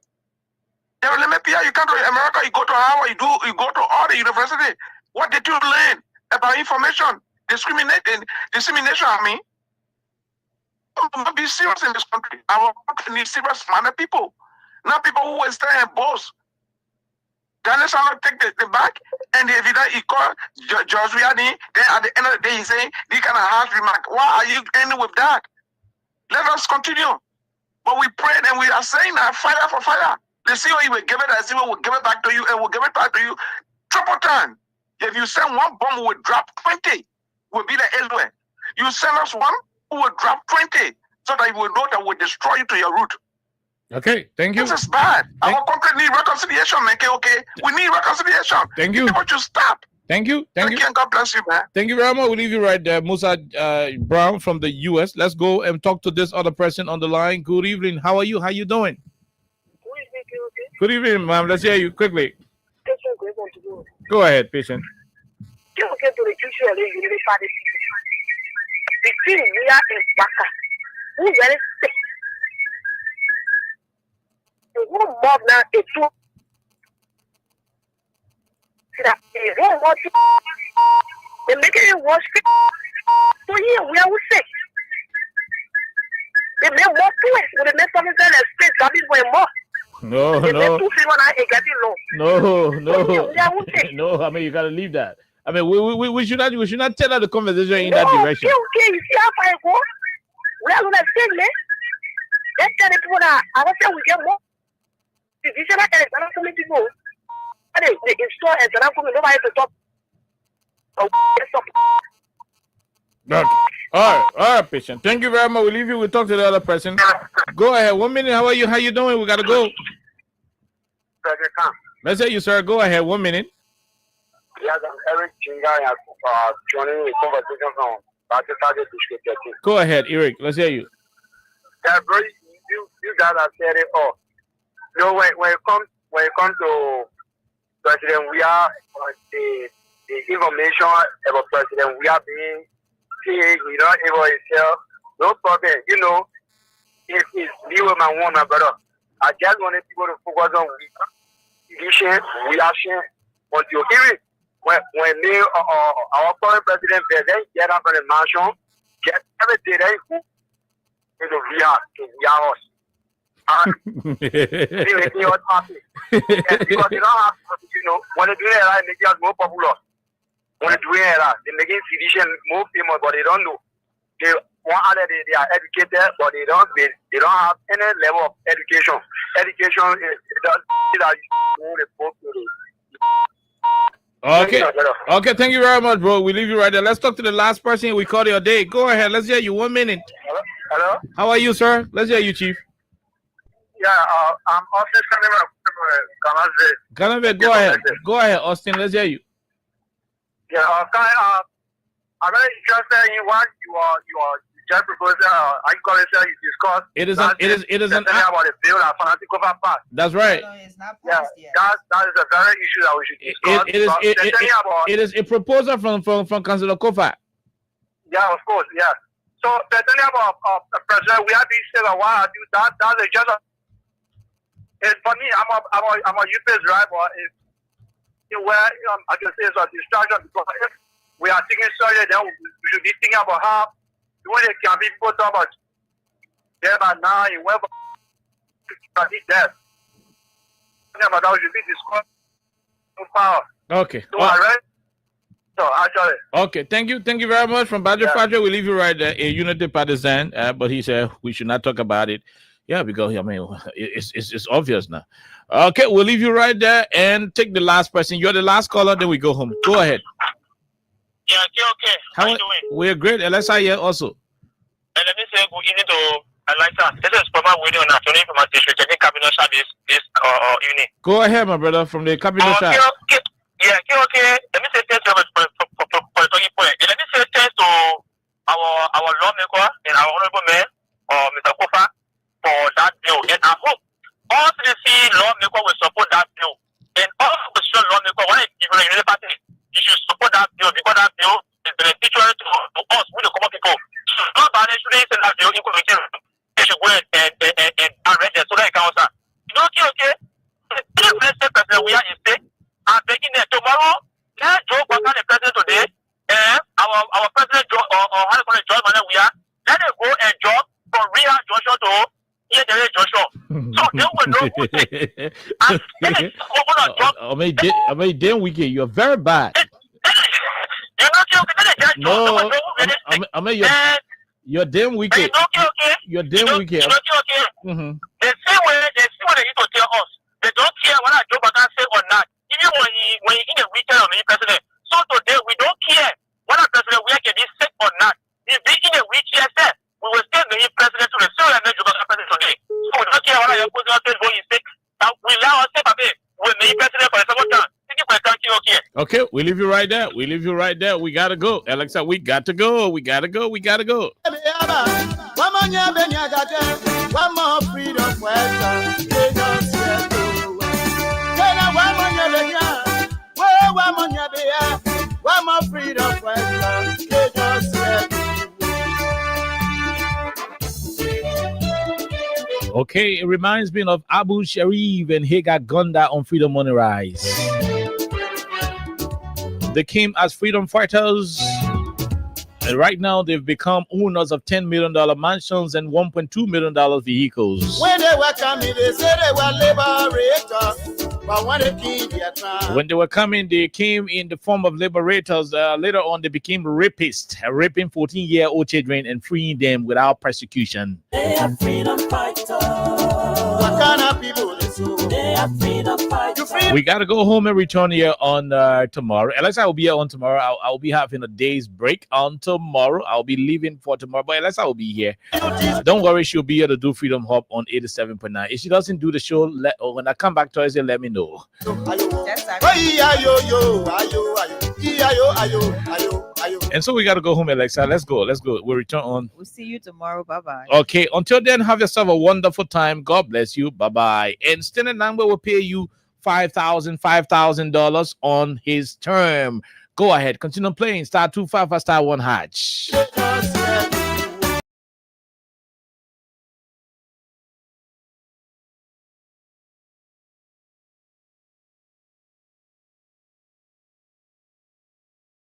You come to America, you go to Harvard, you go to all the university. What did you learn about information? Dissemination, I mean. Don't be serious in this country. Our country needs serious minded people. Not people who will stay and boast. Ghana shall not take the back, and if he call George Riani, then at the end of the day he's saying he kind of harsh remark. Why are you ending with that? Let us continue. But we prayed and we are saying that fire for fire. The CEO will give it, the CEO will give it back to you, and will give it back to you triple time. If you send one bomb, we will drop 20. Will be the elsewhere. You send us one, we will drop 20, so that you will know that we'll destroy you to your root. Okay, thank you. This is bad. Our country need reconciliation, man. Okay, we need reconciliation. Thank you. People should stop. Thank you. Thank you, and God bless you, man. Thank you very much. We'll leave you right there. Musa Brown from the U.S. Let's go and talk to this other person on the line. Good evening. How are you? How you doing? Good evening, ma'am. Let's hear you quickly. Go ahead, patient. The thing we are in Baka, who very sick. The one mob now is two. They don't want to. They're making it worse. So here we are sick. They make more to it. They make something that is straight. That is way more. No. I mean, you gotta leave that. I mean, we should not tell her the conversation in that direction. Okay, you see how far I go? We are gonna say, man. Let's tell the people that I don't say we get more. If you say that, I don't so many people. They install and they're not coming. Nobody to talk. Okay. All right, patient. Thank you very much. We'll leave you. We'll talk to the other person. Go ahead. 1 minute. How are you? How you doing? We gotta go. Let's hear you, sir. Go ahead. 1 minute. Yes, I'm Eric Chinga, joining the conversation from Go ahead, Eric. Let's hear you. Yeah, bro, you guys have said it all. You know, when it comes to President, we are the information about President, we are being paid, we don't able to tell. No problem. You know, if it's me with my one, my brother, I just wanted people to focus on vision, reaction, until Eric. When they, our current president, they get up on the mansion, get everything they to react to us. They are happy. Because they don't have, you know, when they do that, they make us more popular. When they do that, they make physician more famous, but they don't know. They are educated, but they don't have any level of education. Education is that you report to the. Okay, thank you very much, bro. We leave you right there. Let's talk to the last person. We call your day. Go ahead. Let's hear you. 1 minute. Hello? How are you, sir? Let's hear you, Chief. Yeah, I'm Austin from Canave, go ahead. Go ahead, Austin. Let's hear you. Yeah, I'm very interested in what you just proposal, I call it, you discuss. It is an about the bill and financial cover part. That's right. That is a very issue that we should discuss. It is a proposal from Councillor Kofa. Yeah, of course, yeah. So the thing about President, we have been saying a while. That's just and for me, I'm a UPS driver. Where I can say it's a distraction because if we are thinking sorry, then we should be thinking about how when it can be put up there by now in web death. But that should be discussed. Okay. So I read. So actually. Okay, thank you very much from Badger Fadra. We leave you right there, a unity partisan, but he said we should not talk about it. Yeah, because I mean it's obvious now. Okay, we'll leave you right there and take the last person. You're the last caller, then we go home. Go ahead. Yeah, okay. How are you doing? We're great. Alexa here also. And let me say good evening to Alexa. This is Papa William and Tony from my district. I think Cabinet Shah this evening. Go ahead, my brother, from the Cabinet Shah. Okay. Yeah, okay. Let me say thanks for the talking point. And let me say thanks to our lawmaker and our honorable mayor, Mr. Kofa, for that bill. And I hope all CDC lawmakers will support that bill. And all opposition lawmakers, when even the party, you should support that bill because that bill is beneficial to us, we the common people. So not bad, shouldn't send that bill into the they should go and arrange it so that it can also. You know, okay? The president we are in state. I'm begging them tomorrow. Let Joe Biden the president today, and our president Joe or how do you call it, Joe Biden we are. Let them go and job from real Joshua to here the Joshua. So they will know who they. And then they open a job. I mean, damn wicked. You're very bad. No, I mean you're damn wicked. You're damn wicked. Mm-hmm. They see what they need to tell us. They don't care whether Joe Biden say or not. Even when he in the weekend on the president. So today we don't care whether president we can be sick or not. If we in the weekend said we will still make president to the still make Joe Biden president today. So we don't care whether your president is sick. We allow us to we make president for the second time. Okay, we leave you right there. We gotta go. Alexa, we got to go. One more freedom one more freedom Okay, it reminds me of Abu Sharif and Hagar Gonda on Freedom Money Rise. They came as freedom fighters, and right now they've become owners of $10 million mansions and $1.2 million vehicles. When they were coming, they said they were liberators. But when they came, when they were coming, they came in the form of liberators. Later on, they became rapists, raping 14-year-old children and freeing them without persecution. They are freedom fighters. What kind of people they are freedom fighters. We got to go home and return here on tomorrow. Alexa will be here on tomorrow. I'll be having a day's break on tomorrow. I'll be leaving for tomorrow, but Alexa will be here. Don't worry, she'll be here to do Freedom Hub on 87.9. If she doesn't do the show, when I come back Thursday, let me know. And so we got to go home, Alexa. Let's go. We'll return on. We'll see you tomorrow. Bye-bye. Okay. Until then, have yourself a wonderful time. God bless you. Bye-bye. And Standard Number will pay you $5,000 on his term. Go ahead. Continue playing. *25 *1 hatch.